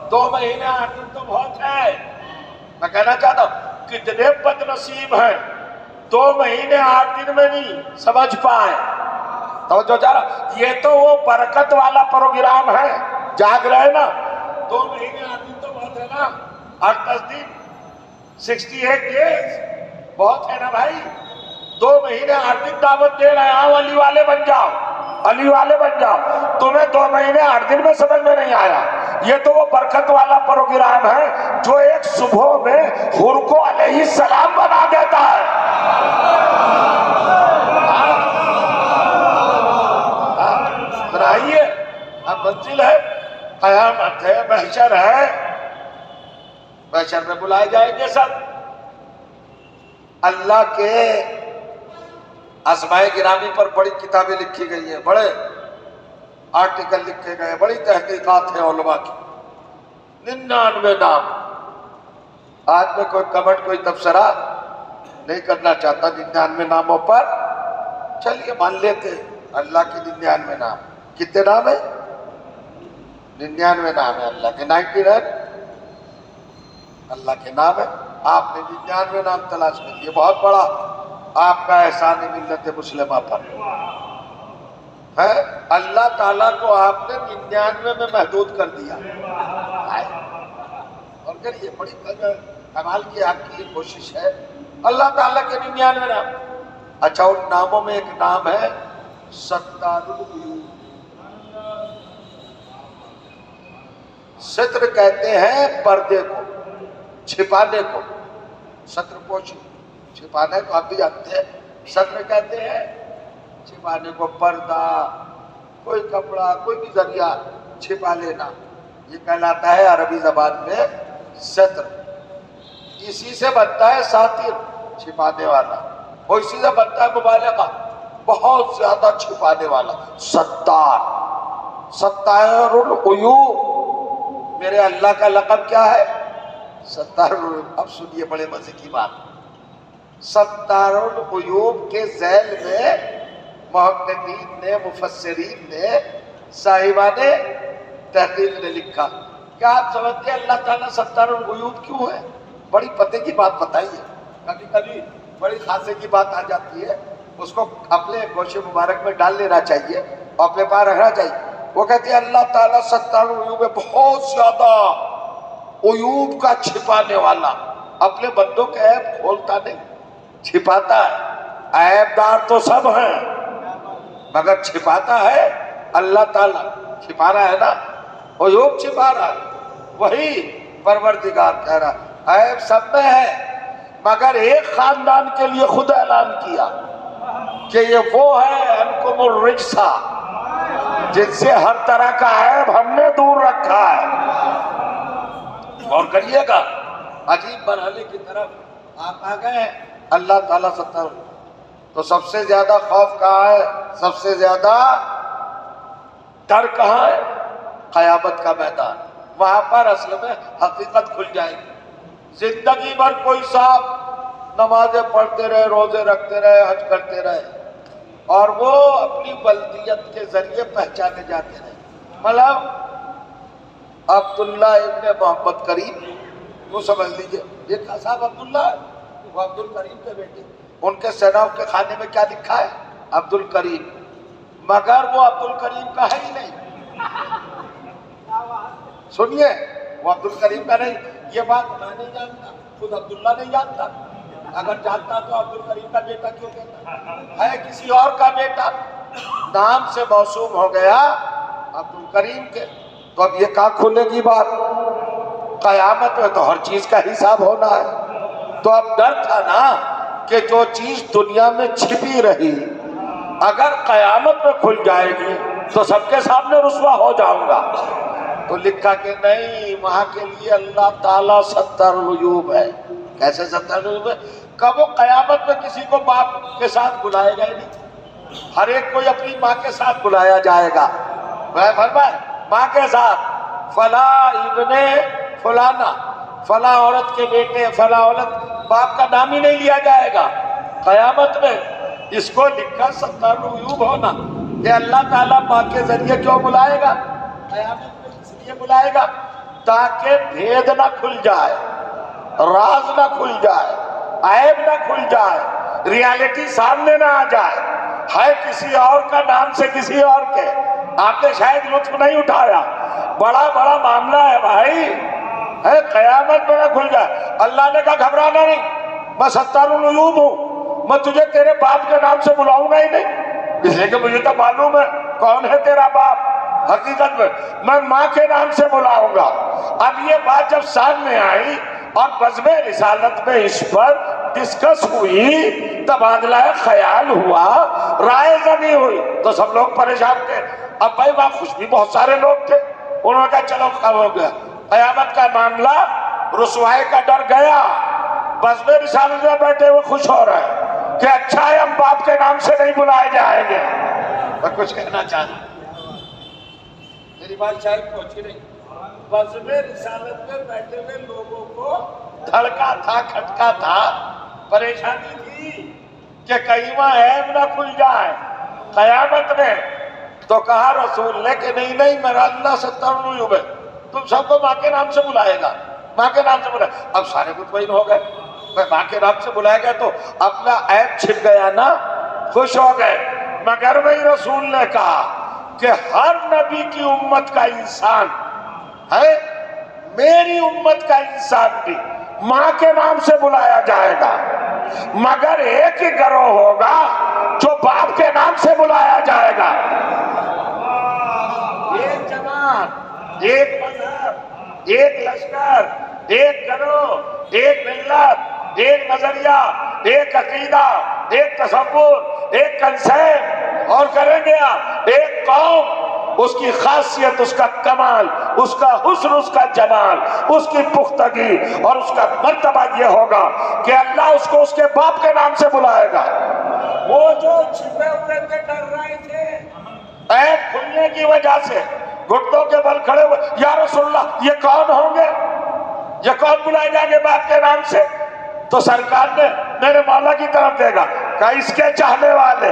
2 مہینے 8 دن تو بہت ہے. میں کہنا چاہتا ہوں کتنے بد نصیب ہیں 2 مہینے 8 دن میں نہیں سمجھ پائے. توجہ جا رہا، یہ تو وہ برکت والا پروگرام ہے، جاگ رہے نا. 2 مہینے 8 دن تو بہت ہے نا، 8-10 دن، 68 ڈیز بہت ہے نا بھائی. 2 مہینے 8 دن دعوت دے رہے ہیں آؤ علی والے بن جاؤ، علی والے بن جاؤ. تمہیں 2 مہینے 8 دن میں سمجھ میں نہیں آیا. یہ تو وہ برکت والا پروگرام ہے جو ایک صبح میں حور کو علیہ السلام بنا دیتا ہے. بنائیے. اب منزل ہے، قیامت ہے، محشر ہے. محشر میں بلائے جائیں گے سب. اللہ کے اسماء گرامی پر بڑی کتابیں لکھی گئی ہیں، بڑے آرٹیکل لکھے گئے، بڑی تحقیقات ہیں علماء کی. 99 نام. آج میں کوئی کمنٹ، کوئی تبصرہ نہیں کرنا چاہتا 99 ناموں پر. چلیے مان لیتے اللہ کی 99 نام. کتنے نام ہیں؟ 99 نام ہے اللہ کے. 99 اللہ کے نام ہے. آپ نے 99 نام تلاش کر لیے، بہت بڑا آپ کا احسان ملت مسلمہ پر ہے. اللہ تعالیٰ کو آپ نے 99 میں محدود کر دیا. اور پھر یہ بڑی کمال کی آپ کی یہ کوشش ہے. اللہ تعالیٰ کے 99 نام. اچھا ان ناموں میں ایک نام ہے ستار العیوب. ستر کہتے ہیں پردے کو، چھپانے کو. ستر پوشی، چھپانے کو آپ بھی جانتے ہیں، ستر کہتے ہیں چھپانے کو، پردہ، کوئی کپڑا، کوئی بھی ذریعہ چھپا لینا، یہ کہلاتا ہے عربی زبان میں ستر۔ اسی سے بنتا ہے ساتر، چھپانے والا، اور اسی سے بنتا ہے مبالغہ، بہت زیادہ چھپانے والا، ستار، ستار العیوب۔ میرے اللہ کا لقب کیا ہے؟ ستار العیوب۔ اب سنیے بڑے مزے کی بات، ستار العیوب کے ذیل میں محققین نے، مفسرین نے، صاحبان تحقیق نے لکھا کہ آپ سمجھتے ہیں اللہ تعالیٰ ستار العیوب کیوں ہے؟ بڑی پتے کی بات بتائیے، کبھی کبھی بڑی خاصے کی بات آ جاتی ہے، اس کو اپنے گوشے مبارک میں ڈال لینا چاہیے اور اپنے پاس رکھنا چاہیے۔ وہ کہتے ہیں اللہ تعالیٰ ستار العیوب ہے، بہت زیادہ عیوب کا چھپانے والا، اپنے بندوں کے عیب کھولتا نہیں، چھپاتا ہے۔ عیب دار تو سب ہیں مگر چھپاتا ہے اللہ تعالیٰ، چھپا رہا ہے نا، عیوب چھپا رہا ہے، وہی پروردگار کہہ رہا عیب سب میں ہے، مگر ایک خاندان کے لیے خود اعلان کیا کہ یہ وہ ہے انکم الرجسا، جن سے ہر طرح کا عیب ہم نے دور رکھا ہے۔ اور کریے گا، عجیب مرحلے کی طرف آپ آ گئے ہیں۔ اللہ تعالیٰ ستر، تو سب سے زیادہ خوف کہاں ہے؟ سب سے زیادہ ڈر کہاں ہے؟ قیامت کا میدان، وہاں پر اصل میں حقیقت کھل جائے گی۔ زندگی بھر کوئی صاحب نمازیں پڑھتے رہے، روزے رکھتے رہے، حج کرتے رہے، اور وہ اپنی بلدیت کے ذریعے پہچانے جاتے رہے، مطلب عبداللہ ابن محمد کریم وہ سمجھ لیجئے، یہ کہا صاحب عبداللہ ہے، وہ عبد الکریم کے بیٹے، ان کے سیناؤ کے کھانے میں کیا لکھا ہے؟ عبد الکریم، مگر وہ عبد الکریم کا ہے ہی نہیں۔ سنیے، وہ عبد الکریم کا نہیں، یہ بات میں نہیں جانتا، خود عبداللہ نہیں جانتا، اگر جانتا تو عبد الکریم کا بیٹا کیوں کہتا ہے؟ کسی اور کا بیٹا، نام سے موسوم ہو گیا عبد الکریم کے، تو اب یہ کہاں کھلے گی بات؟ قیامت میں تو ہر چیز کا حساب ہونا ہے۔ تو اب ڈر تھا نا کہ جو چیز دنیا میں چھپی رہی اگر قیامت میں کھل جائے گی تو سب کے سامنے رسوا ہو جاؤں گا، تو لکھا کہ نہیں، وہاں کے لیے اللہ تعالیٰ ستار العیوب ہے۔ کیسے ستار العیوب ہے؟ کب وہ قیامت میں کسی کو باپ کے ساتھ بلائے گا نہیں، ہر ایک کو اپنی ماں کے ساتھ بلایا جائے گا، فرمائے ماں کے ساتھ، فلاں ابن فلانا، فلاں عورت کے بیٹے، فلاں عورت، باپ کا نام ہی نہیں لیا جائے گا قیامت میں۔ اس کو لکھا ستار العیوب ہونا، کہ اللہ تعالیٰ ماں کے ذریعے کیوں بلائے گا قیامت میں؟ اس لیے بلائے گا تاکہ بھید نہ کھل جائے، راز نہ کھل جائے، عیب نہ کھل جائے، ریالٹی سامنے نہ آ جائے، ہے کسی اور کا نام سے کسی اور کے۔ آپ نے شاید لطف نہیں اٹھایا، بڑا بڑا معاملہ ہے بھائی، ہے قیامت میں نہ کھل جائے۔ اللہ نے کہا گھبرانا نہیں، میں ستار العیوب ہوں، میں تجھے تیرے باپ کے نام سے بلاؤں گا ہی نہیں، اس لیے کہ مجھے تو معلوم ہے کون ہے تیرا باپ۔ حقیقت میں ماں کے نام سے بلاؤں گا۔ اب یہ بات جب سامنے آئی اور بزم رسالت میں اس پر ڈسکس ہوئی، تبادلہ خیال ہوا، رائے زنی ہوئی، تو سب لوگ پریشان تھے۔ اب بھائی وہاں خوش بھی بہت سارے لوگ تھے، انہوں نے کہا چلو کام ہو گیا، قیامت کا معاملہ، رسوائی کا ڈر گیا۔ بزم رسالت میں بیٹھے ہوئے خوش ہو رہے ہیں کہ اچھا ہے ہم باپ کے نام سے نہیں بلائے جائیں گے۔ میں کچھ کہنا چاہتا ہوں، میری بات شاید پہنچی نہیں۔ بزم رسالت میں بیٹھے ہوئے لوگوں کو دھڑکا تھا، کھٹکا تھا، پریشانی تھی کہ کہیں وہاں عیب نہ کھل جائے قیامت میں۔ تو کہا رسول نے کہ نہیں نہیں، میرا اللہ ستار العیوب ہے، تم سب کو ماں کے نام سے بلائے گا، ماں کے نام سے بلائے۔ اب سارے مطمئن ہو گئے، ماں کے نام سے بلائے گا تو اپنا عیب چھپ گیا نا، خوش ہو گئے۔ مگر وہی رسول نے کہا کہ ہر نبی کی امت کا انسان ہے، میری امت کا انسان بھی ماں کے نام سے بلایا جائے گا، مگر ایک ہی گروہ ہوگا جو باپ کے نام سے بلایا جائے گا۔ ایک جماعت، ایک مذہب، ایک لشکر، ایک گروہ، ایک ملت، ایک نظریہ، ایک عقیدہ، ایک تصور، ایک کنسیپٹ، اور کریں گے آپ ایک قوم، اس کی خاصیت، اس کا کمال، اس کا حسن، اس کا جمال، اس کی پختگی اور اس کا مرتبہ یہ ہوگا کہ اللہ اس کو اس کے باپ کے نام سے بلائے گا۔ وہ جو چھپے ہوئے تھے، ڈر رہے تھے عیب کھلنے کی وجہ سے، گھٹنوں کے بل کھڑے ہوئے، یا رسول اللہ یہ کون ہوں گے، یہ کون بلائے جائیں گے باپ کے نام سے؟ تو سرکار نے میرے مولا کی طرف دے گا کہ اس کے چاہنے والے،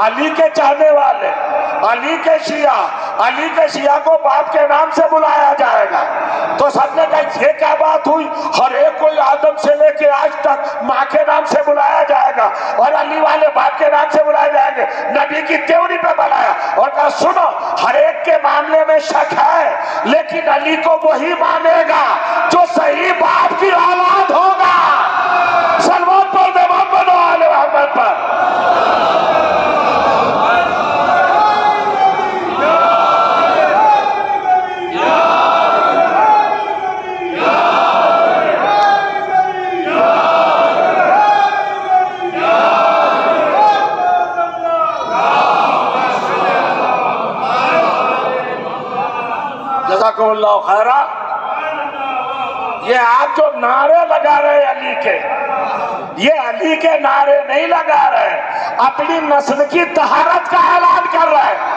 علی کے چاہنے والے، علی کے شیعہ کو باپ کے نام سے بلایا جائے گا۔ تو سب نے کہا یہ کیا بات ہوئی، ہر ایک کوئی آدم سے لے کے آج تک ماں کے نام سے بلایا جائے گا اور علی والے باپ کے نام سے بلائے جائیں گے۔ نبی کی تیوری پہ بلایا اور کہا سنو، ہر ایک کے معاملے میں شک ہے، لیکن علی کو وہی مانے گا جو صحیح باپ کی اولاد ہوگا۔ سلمان پر دے محمد و آل محمد پر۔ جزاکم اللہ خیرہ۔ یہ آپ جو نعرے لگا رہے علی کے، یہ علی کے نعرے نہیں لگا رہے، اپنی نسل کی طہارت کا اعلان کر رہے ہیں۔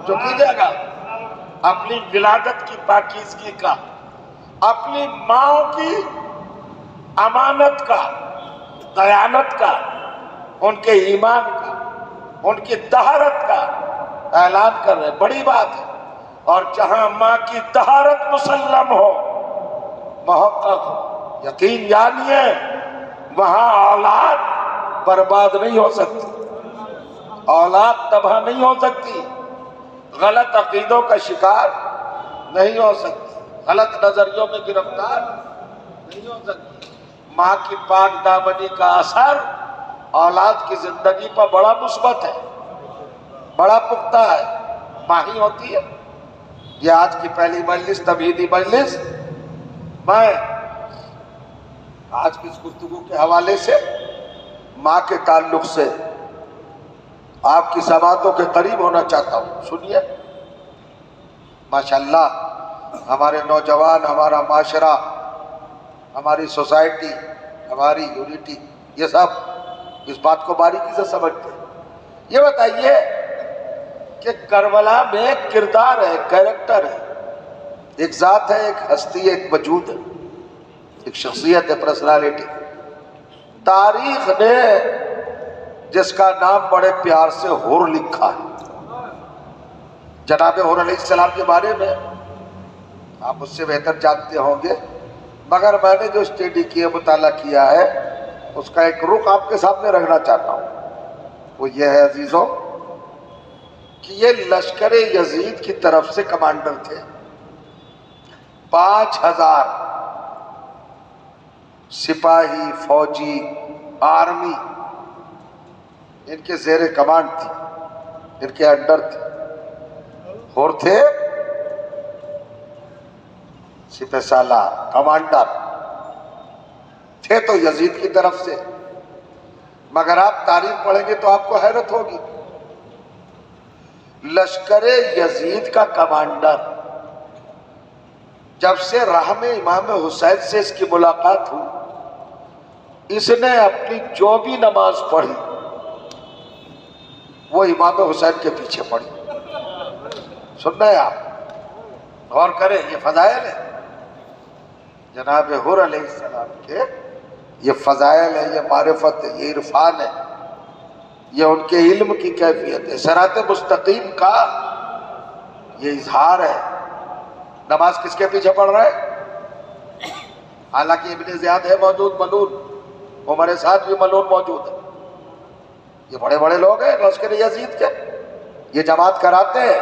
جو کیجئے گا اپنی ولادت کی پاکیزگی کا، اپنی ماں کی امانت کا، دیانت کا، ان کے ایمان کا، ان کی طہارت کا اعلان کر رہے ہیں، بڑی بات ہے۔ اور جہاں ماں کی طہارت مسلم ہو، محقق ہو، یقین جانیے وہاں اولاد برباد نہیں ہو سکتی، اولاد تباہ نہیں ہو سکتی، غلط عقیدوں کا شکار نہیں ہو سکتی، غلط نظریوں میں گرفتار نہیں ہو سکتی۔ ماں کی پاک دامنی کا اثر اولاد کی زندگی پر بڑا مثبت ہے، بڑا پختہ ہے۔ ماں ہی ہوتی ہے۔ یہ آج کی پہلی مجلس، تمہیدی مجلس، میں آج کی اس گفتگو کے حوالے سے ماں کے تعلق سے آپ کی سماعتوں کے قریب ہونا چاہتا ہوں۔ سنیے، ماشاءاللہ ہمارے نوجوان، ہمارا معاشرہ، ہماری سوسائٹی، ہماری یونٹی، یہ سب اس بات کو باریکی سے سمجھتے ہیں۔ یہ بتائیے کہ کربلا میں ایک کردار ہے، ایک کریکٹر ہے، ایک ذات ہے، ایک ہستی ہے، ایک وجود ہے، ایک شخصیت ہے، پرسنالٹی۔ تاریخ نے جس کا نام بڑے پیار سے حر لکھا ہے، جناب حر علیہ السلام کے بارے میں آپ اس سے بہتر جانتے ہوں گے، مگر میں نے جو اسٹڈی کیا، مطالعہ کیا ہے، اس کا ایک رخ آپ کے سامنے رکھنا چاہتا ہوں۔ وہ یہ ہے عزیزوں کہ یہ لشکر یزید کی طرف سے کمانڈر تھے۔ 5000 سپاہی، فوجی، آرمی ان کے زیر کمانڈ تھی، ان کے انڈر تھی، اور تھے سپہ سالار، کمانڈر تھے تو یزید کی طرف سے۔ مگر آپ تاریخ پڑھیں گے تو آپ کو حیرت ہوگی، لشکر یزید کا کمانڈر جب سے راہ میں امام حسین سے اس کی ملاقات ہوئی، اس نے اپنی جو بھی نماز پڑھی وہ امام حسین کے پیچھے پڑھی۔ سننا ہے آپ، غور کریں، یہ فضائل ہے جناب حر علیہ السلام کے، یہ فضائل ہے، یہ معرفت ہے، یہ عرفان ہے، یہ ان کے علم کی کیفیت ہے، صراط مستقیم کا یہ اظہار ہے۔ نماز کس کے پیچھے پڑھ رہا ہے؟ حالانکہ ابن زیاد ہے موجود، ملون، عمر سعد بھی ملون موجود ہے، یہ بڑے بڑے لوگ ہیں لشکر یزید کے، یہ جماعت کراتے ہیں۔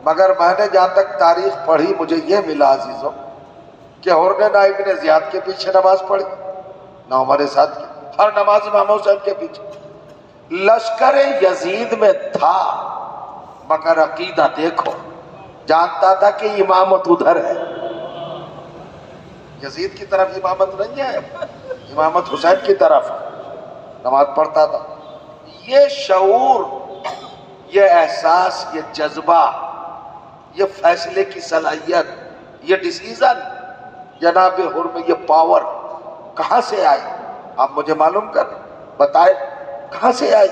مگر میں نے جہاں تک تاریخ پڑھی، مجھے یہ ملا عزیزوں کہ حر نے نہ ابن زیاد کے پیچھے نماز پڑھی، نہ عمر سعد کی، ہر نماز امام حسین کے پیچھے۔ لشکر یزید میں تھا، مگر عقیدہ دیکھو، جانتا تھا کہ امامت ادھر ہے، یزید کی طرف امامت نہیں ہے، امامت حسین کی طرف، نماز پڑھتا تھا۔ یہ شعور، یہ احساس، یہ جذبہ، یہ فیصلے کی صلاحیت، یہ ڈیسیزن جناب حر میں، یہ پاور کہاں سے آئی؟ آپ مجھے معلوم کر بتائیں کہاں سے آئی؟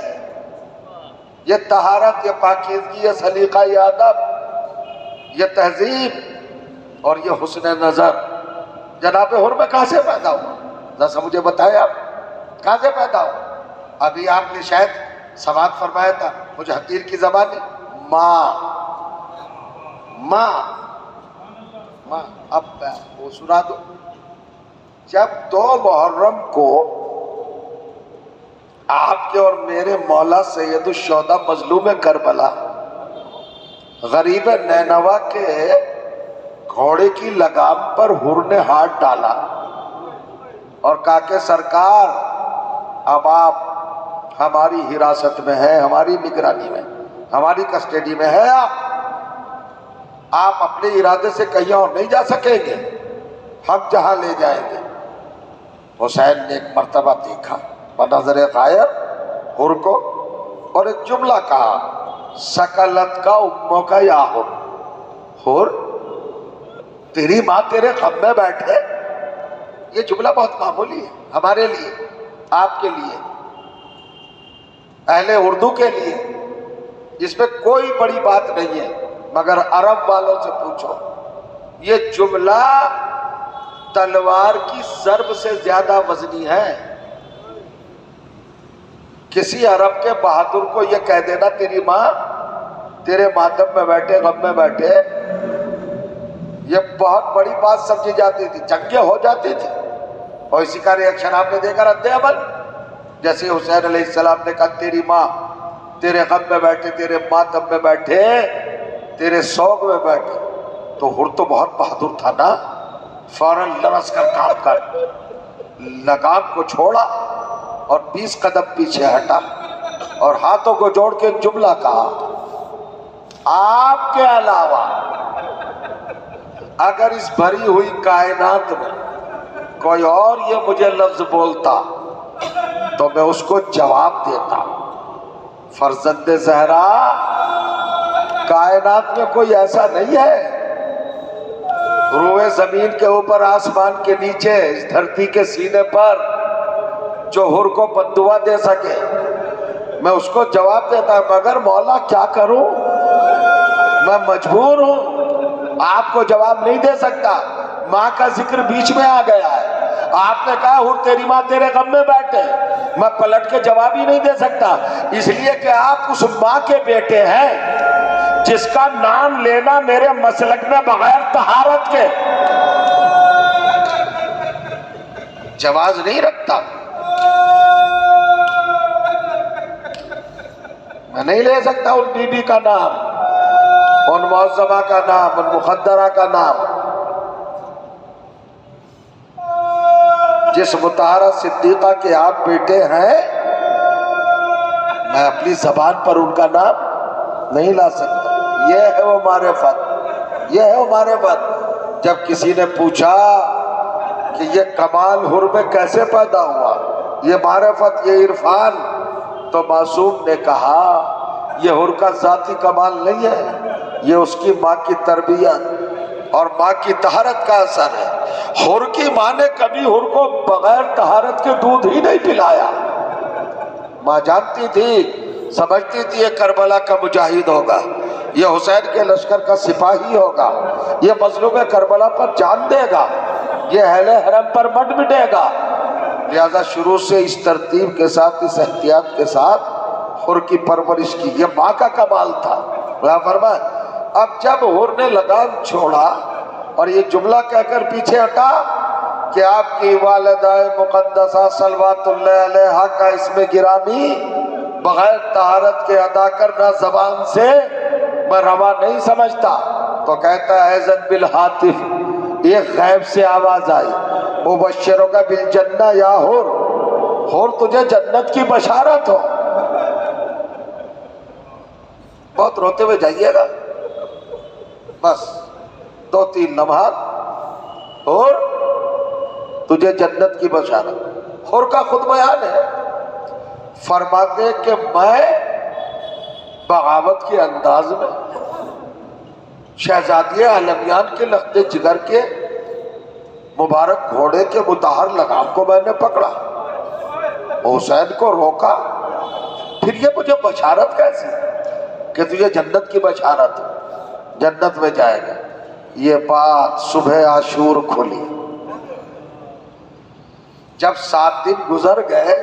یہ طہارت، یہ پاکیزگی، یہ سلیقہ، یہ ادب، یہ تہذیب اور یہ حسن نظر جناب حر میں کہاں سے پیدا ہوا؟ ذرا مجھے بتائیں آپ کہاں سے پیدا ہوا؟ ابھی آپ نے شاید سماعت فرمایا تھا مجھے حقیر کی زبانی، ماں ماں ماں۔ اب وہ سنا دو، جب 2 محرم کو آپ کے اور میرے مولا سید الشہداء مظلوم کربلا غریب نینوا کے گھوڑے کی لگام پر حر نے ہاتھ ڈالا اور کہا کہ سرکار اب آپ ہماری حراست میں ہے، ہماری نگرانی میں، ہماری کسٹڈی میں ہے، آپ اپنے ارادے سے کہیں اور نہیں جا سکیں گے، ہم جہاں لے جائیں گے۔ حسین نے ایک مرتبہ دیکھا بنظر غائب حر کو اور ایک جملہ کہا، سکلت کا اموں کا یا حر، تیری ماں تیرے غم میں بیٹھے۔ یہ جملہ بہت معمولی ہے ہمارے لیے، آپ کے لیے، اہل اردو کے لیے، اس میں کوئی بڑی بات نہیں ہے، مگر عرب والوں سے پوچھو، یہ جملہ تلوار کی ضرب سے زیادہ وزنی ہے۔ کسی عرب کے بہادر کو یہ کہہ دینا تیری ماں تیرے ماتم میں بیٹھے، غم میں بیٹھے، یہ بہت بڑی بات سمجھی جاتی تھی، جنگیں ہو جاتی تھی، اور اسی کا ریاکشن آپ نے دیکھا رد عمل، جیسے حسین علیہ السلام نے کہا تیری ماں تیرے غم میں بیٹھے، تیرے ماتم میں بیٹھے، تیرے سوگ میں بیٹھے، تو حر تو بہت بہادر تھا نا، فوراً لرز کر کام کر لگام کو چھوڑا اور 20 قدم پیچھے ہٹا اور ہاتھوں کو جوڑ کے جملہ کہا، آپ کے علاوہ اگر اس بھری ہوئی کائنات میں کوئی اور یہ مجھے لفظ بولتا تو میں اس کو جواب دیتا۔ فرزند زہرا، کائنات میں کوئی ایسا نہیں ہے روئے زمین کے اوپر، آسمان کے نیچے، اس دھرتی کے سینے پر، جو حر کو بددعا دے سکے۔ میں اس کو جواب دیتا، مگر مولا کیا کروں، میں مجبور ہوں، آپ کو جواب نہیں دے سکتا۔ ماں کا ذکر بیچ میں آ گیا ہے، آپ نے کہا حر تیری ماں تیرے غم میں بیٹھے، میں پلٹ کے جواب ہی نہیں دے سکتا، اس لیے کہ آپ اس ماں کے بیٹے ہیں جس کا نام لینا میرے مسلک میں بغیر طہارت کے جواز نہیں رکھتا۔ میں نہیں لے سکتا ان بی بی کا نام، ان معظمہ کا نام، ان مخدرہ کا نام، جس مطہرہ صدیقہ کے آپ بیٹے ہیں، میں اپنی زبان پر ان کا نام نہیں لا سکتا۔ یہ ہے وہ معرفت، یہ ہے وہ معرفت۔ جب کسی نے پوچھا کہ یہ کمال حر میں کیسے پیدا ہوا، یہ معرفت، یہ عرفان، تو معصوم نے کہا یہ حر کا ذاتی کمال نہیں ہے، یہ اس کی ماں کی تربیت اور ماں کی طہارت کا اثر ہے۔ حر کی ماں نے کبھی حر کو بغیر طہارت کے دودھ ہی نہیں پلایا۔ ماں جانتی تھی، سمجھتی تھی یہ کربلا کا مجاہد ہوگا، یہ حسین کے لشکر کا سپاہی ہوگا، یہ مظلوم کربلا پر جان دے گا، یہ اہل حرم پر مٹ مٹے گا۔ لہذا شروع سے اس ترتیب کے ساتھ، اس احتیاط کے ساتھ حر کی پرورش کی، یہ ماں کا کمال تھا۔ اللہ فرمائے اب جب حر نے لگام چھوڑا اور یہ جملہ کہہ کر پیچھے ہٹا کہ آپ کی والدہ مقدسہ صلوات اللہ علیہا کا اسم گرامی بغیر طہارت کے ادا کرنا زبان سے میں روا نہیں سمجھتا، تو کہتا ہے اذن بالہاتف، ایک غیب سے آواز آئی، مبشروں کا بالجنہ یا حر، حر تجھے جنت کی بشارت ہو۔ بہت روتے ہوئے جائیے گا، بس 2-3 لمحات اور تجھے جنت کی بشارت۔ حور کا خود بیان ہے، فرماتے کہ میں بغاوت کے انداز میں شہزادی عالمیان کے لخت جگر کے مبارک گھوڑے کے متحر لگام کو میں نے پکڑا، حسین کو روکا، پھر یہ مجھے بشارت کیسی کہ تجھے جنت کی بشارت، جنت میں جائے گا۔ یہ بات صبح عاشور کھلی۔ جب 7 دن گزر گئے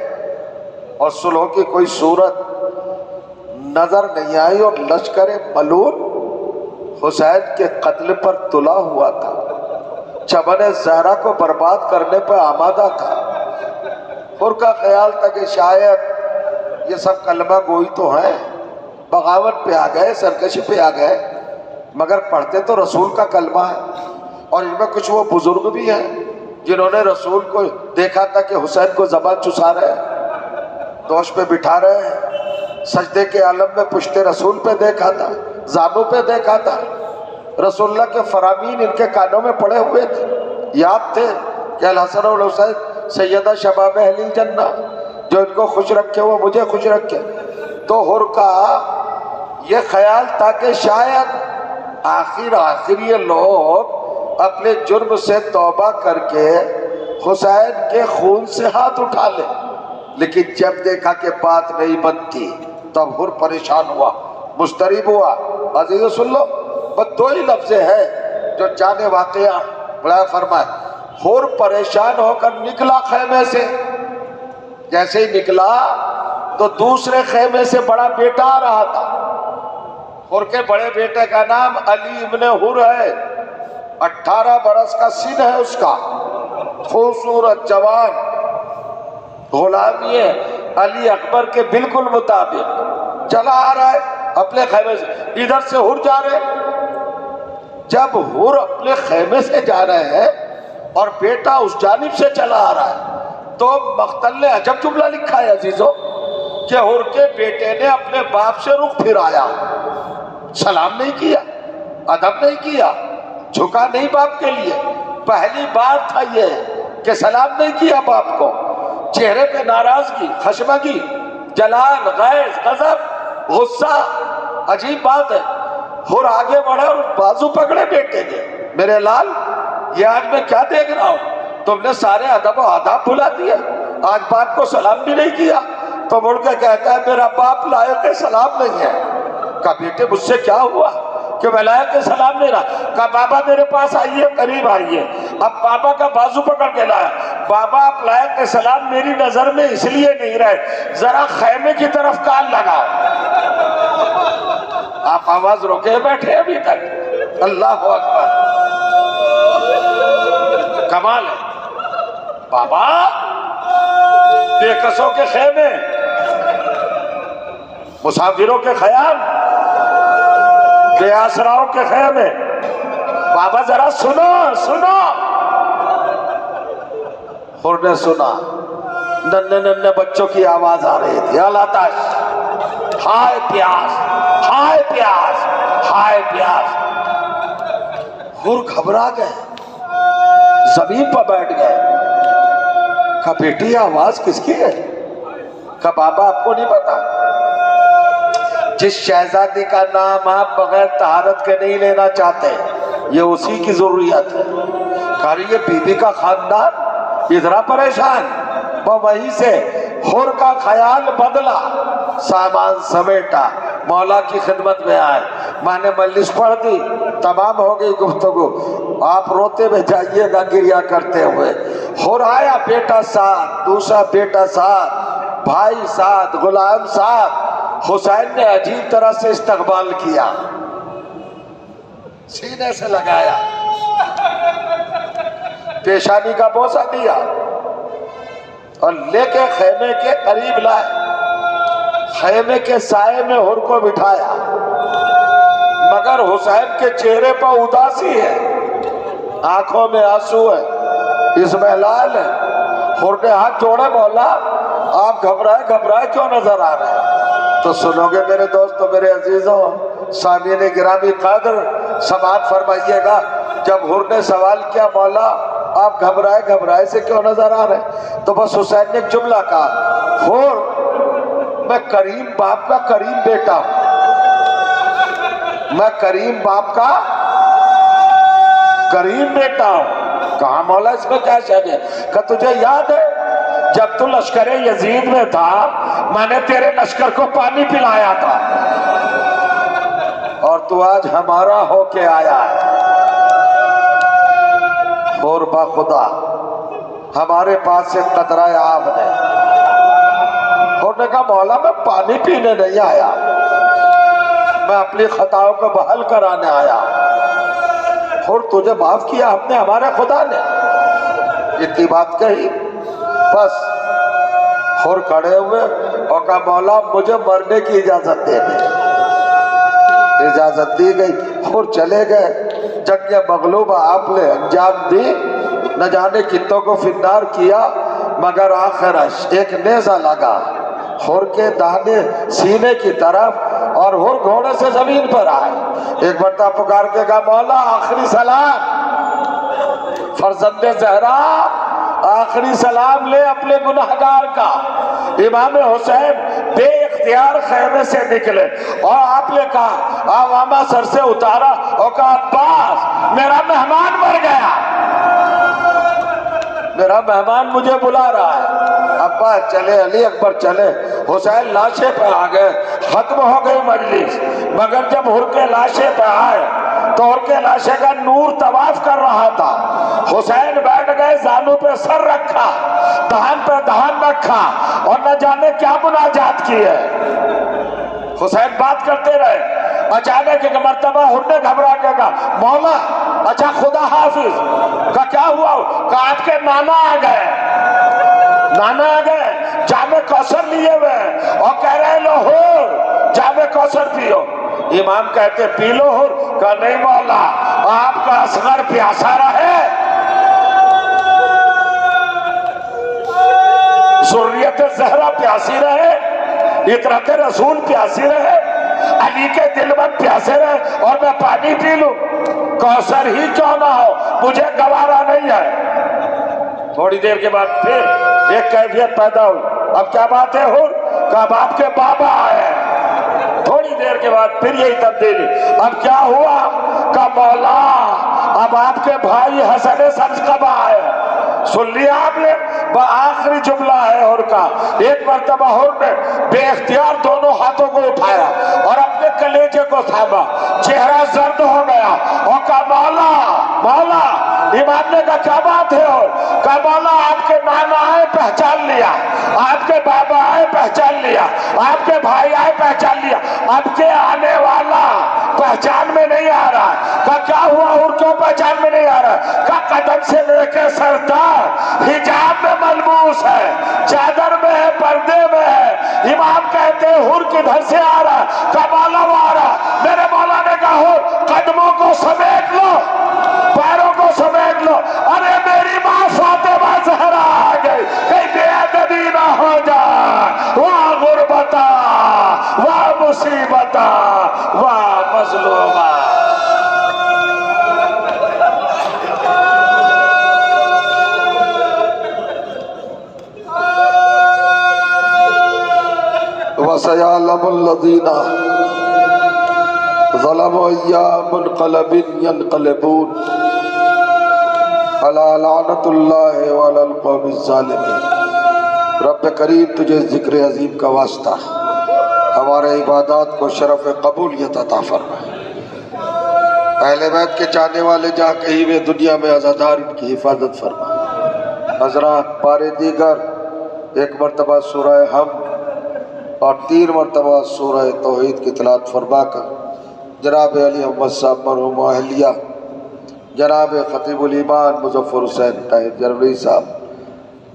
اور صلح کی کوئی صورت نظر نہیں آئی اور لشکر ملون حسین کے قتل پر تلا ہوا تھا، چمن زہرا کو برباد کرنے پر آمادہ تھا، اور کا خیال تھا کہ شاید یہ سب کلمہ گوئی تو ہیں، بغاوت پہ آ گئے، سرکشی پہ آ گئے، مگر پڑھتے تو رسول کا کلمہ ہے، اور ان میں کچھ وہ بزرگ بھی ہیں جنہوں نے رسول کو دیکھا تھا کہ حسین کو زبان چسا رہے ہیں، دوش پہ بٹھا رہے ہیں، سجدے کے عالم میں پشت رسول پہ دیکھا تھا، زانوں پہ دیکھا تھا، رسول اللہ کے فرامین ان کے کانوں میں پڑے ہوئے تھے، یاد تھے کہ الحسن والحسین سیدہ شباب اہل الجنہ، جو ان کو خوش رکھے وہ مجھے خوش رکھے۔ تو حر کا یہ خیال تھا کہ شاید آخر یہ لوگ اپنے جرم سے توبہ کر کے حسین کے خون سے ہاتھ اٹھا لیں، لیکن جب دیکھا کہ بات نہیں بنتی تب حر پریشان ہوا، مضطرب ہوا۔ عزیزو سن لو، بس 2 ہی لفظ ہے جو جانے واقعہ بڑا فرمائے۔ حر پریشان ہو کر نکلا خیمے سے، جیسے ہی نکلا تو دوسرے خیمے سے بڑا بیٹا آ رہا تھا۔ حر کے بڑے بیٹے کا نام علی ابن حر ہے، 18 برس کا سن ہے اس کا، خوبصورت جوان غلام، یہ علی اکبر کے بالکل مطابق چلا آ رہا ہے اپنے خیمے سے، ادھر سے حر جا رہے۔ جب حر اپنے خیمے سے جا رہے ہیں اور بیٹا اس جانب سے چلا آ رہا ہے، تو مقتل نے عجب جملہ لکھا ہے عزیزو کہ حر کے بیٹے نے اپنے باپ سے رخ پھرایا، سلام نہیں کیا، ادب نہیں کیا، جھکا نہیں باپ کے لیے۔ پہلی بار تھا یہ کہ سلام نہیں کیا باپ کو، چہرے پہ ناراضگی، خشمگی، جلال، غیظ، غضب، غصہ، عجیب بات ہے۔ حر آگے بڑھا اور بازو پکڑے بیٹے کے، میرے لال یہ آج میں کیا دیکھ رہا ہوں، تم نے سارے ادب و آداب بھلا دیے، آج باپ کو سلام بھی نہیں کیا۔ تو مڑ کے کہتا ہے میرا باپ لائق سلام نہیں ہے۔ کہا بیٹے مجھ سے کیا ہوا کہ میں لائق سلام نہیں رہا؟ کہا بابا میرے پاس آئیے، قریب آئیے۔ اب بابا کا بازو پکڑ کے لایا، بابا آپ لائق سلام میری نظر میں اس لیے نہیں رہے، ذرا خیمے کی طرف کان لگاؤ۔ آپ آواز روکے بیٹھے ابھی تک، اللہ اکبر، کمال ہے۔ بابا بے کسوں کے خیمے، مسافروں کے خیام، بے آسراؤں کے خیمے، بابا ذرا سنو سنو۔ حر نے سنا، ننھے ننھے بچوں کی آواز آ رہی تھی، العطش، ہائے پیاس، ہائے پیاس، ہائے پیاس۔ حر گھبرا گئے، زمین پر بیٹھ گئے۔ کہا بیٹی یہ آواز کس کی ہے؟ کہا بابا آپ کو نہیں پتا، جس شہزادی کا نام آپ بغیر طہارت کے نہیں لینا چاہتے یہ اسی کی ضروریت ہے۔ کہا یہ بی بی کا خاندان ادھر پریشان، وہیں سے حر کا خیال بدلا، سامان سمیٹا، مولا کی خدمت میں آئے، میں نے مجلس پڑھ دی، تمام ہو گئی گفتگو، آپ روتے میں جائیے گا گریا کرتے ہوئے۔ حر آیا، بیٹا ساتھ، دوسرا بیٹا ساتھ، بھائی ساتھ، غلام ساتھ۔ حسین نے عجیب طرح سے استقبال کیا، سینے سے لگایا، پیشانی کا بوسہ دیا اور لے کے خیمے کے قریب لائے۔ خیمے کے سائے میں حر کو بٹھایا، مگر حسین کے چہرے پر اداسی ہے، آنکھوں میں آنسو ہے، اضمحلال ہے۔ حر نے ہاتھ جوڑے، مولا آپ گھبرائے کیوں نظر آ رہے ہیں؟ تو سنو گے میرے دوستو، میرے عزیزوں، سامعین گرامی قدر، سماعت فرمائیے گا، جب حر نے سوال کیا مولا آپ گھبرائے سے کیوں نظر آ رہے، تو بس حسین نے ایک جملہ کہا، حر میں کریم باپ کا کریم بیٹا ہوں، میں کریم باپ کا کریم بیٹا ہوں۔ کہا مولا اس میں کیا شک ہے؟ کہ تجھے یاد ہے جب تو لشکر یزید میں تھا میں نے تیرے لشکر کو پانی پلایا تھا، اور تو آج ہمارا ہو کے آیا ہے۔ اور با خدا ہمارے پاس سے قطرہ آب ہے۔ اور نے کہا مولا میں پانی پینے نہیں آیا، میں اپنی خطاؤں کو بحل کرانے آیا۔ اور تجھے معاف کیا ہم نے، ہمارے خدا نے، اتنی بات کہی بس اور کھڑے ہوئے اور کہا مولا مجھے مرنے کی اجازت دے دے۔ اجازت دی گئی اور چلے گئے۔ جنگ مغلوبہ آپ نے انجام دی، نہ جانے کتوں کو فنار کیا، مگر آخر ایک نیزہ لگا ہور کے دانے سینے کی طرف، اور ہور گھوڑے سے زمین پر آئے۔ ایک مرتبہ پکار کے کہا مولا آخری سلام، فرزند زہرا آخری سلام لے اپنے گناہگار کا۔ امام حسین بے اختیار خیمے سے نکلے اور آپ نے کہا عوامہ سر سے اتارا اور کہا عباس میرا مہمان مر گیا، میرا مہمان مجھے بلا رہا ہے۔ عباس چلے، علی اکبر چلے، حسین لاشے پہ آ گئے، ختم ہو گئی مجلس۔ مگر جب ہر کے لاشے پہ آئے تو ہر کے لاشے کا نور طواف کر رہا تھا۔ حسین بیٹھ گئے، زانو پہ سر رکھا، دہان پہ دہان رکھا، اور نہ جانے کیا مناجات کی ہے۔ حسین بات کرتے رہے۔ اچانک ایک مرتبہ ہر نے گھبرا کے کہا مولا اچھا خدا حافظ۔ کہا کیا ہوا؟ کہا آپ کے نانا آ گئے، نانا آ گئے جامِ کوثر لیے ہوئے اور کہہ رہے لو ہور جامِ کوثر پیو۔ امام کہتے پی لو ہور؟ کہا نہیں مولا آپ کا اصغر پیاسا رہے، ذریت زہرا پیاسی رہے، اطرت رسول پیاسی رہے، علی کے دل میں پیاسے رہے، اور میں پانی پی لوں؟ کوثر ہی کیوں نہ ہو مجھے گوارا نہیں ہے۔ تھوڑی دیر کے بعد پھر ایک کیفیت پیدا ہوئی، اب کیا بات ہے ہور؟ کہ اب آپ کے بابا آئے۔ تھوڑی دیر کے بعد پھر یہی تبدیلی، اب کیا ہوا؟ کہ مولا اب آپ کے بھائی حسن سبز کب آئے؟ سن لیا آپ نے؟ آخری جملہ ہے ہور کا۔ ایک مرتبہ ہور نے بے اختیار دونوں ہاتھوں کو اٹھایا اور اپنے کلیجے کو تھاما، چہرہ زرد ہو گیا اور کہا مولا مولا۔ امام نے کہا کیا بات ہے ہور؟ کہا مولا آپ کے نانا آئے پہچان لیا، آپ کے بابا آئے پہچان لیا، آپ کے بھائی آئے پہچان لیا، اب کے آنے والا پہچان میں نہیں آ رہا ہے۔ کہا کیا ہوا ہور کیوں پہچان میں نہیں آ رہا ہے؟ کہا قدم سے لے کے سر تک حجاب میں ملبوس ہے، چادر میں ہے، پردے میں ہے۔ امام کہتے ہیں ہور کدھر سے آ رہا ہے؟ کہا مولا وہ آ رہا۔ میرے مولا نے کہا ہور قدموں کو سمیٹ لو، پیروں کو سمیٹ لو، ارے میری ماں فاطمہ زہرا آ گئی، کہیں بے ادبی نہ ہو جائے۔ واہ غربتا، واہ مصیبتا، واہ مظلومہ۔ وَسَيَعْلَمُ الَّذِينَ ظَلَمُوا أَيَّ مُنْقَلَبٍ يَنْقَلِبُونَ أَلَا لَعْنَةُ اللَّهِ وَعَلَى الْقَوْمِ الظَّالِمِينَ۔ رب کریم تجھے ذکر عظیم کا واسطہ ہمارے عبادات کو شرف قبولیت عطا فرمائے۔ اہل بیت کے چاہنے والے جہاں کہیں بھی دنیا میں عزادار ان کی حفاظت فرمائے۔ حضرات بارے دیگر ایک مرتبہ سورہ حمد اور 3 مرتبہ سورہ توحید کی تلاوت فرما کر جناب علی احمد صاحب مرحوم اہلیہ، جناب خطیب الایمان مظفر حسین طاہر جرمنی صاحب،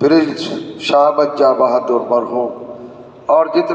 پرنس شاہ احمد جاں بہادر مرحوم، اور جتنے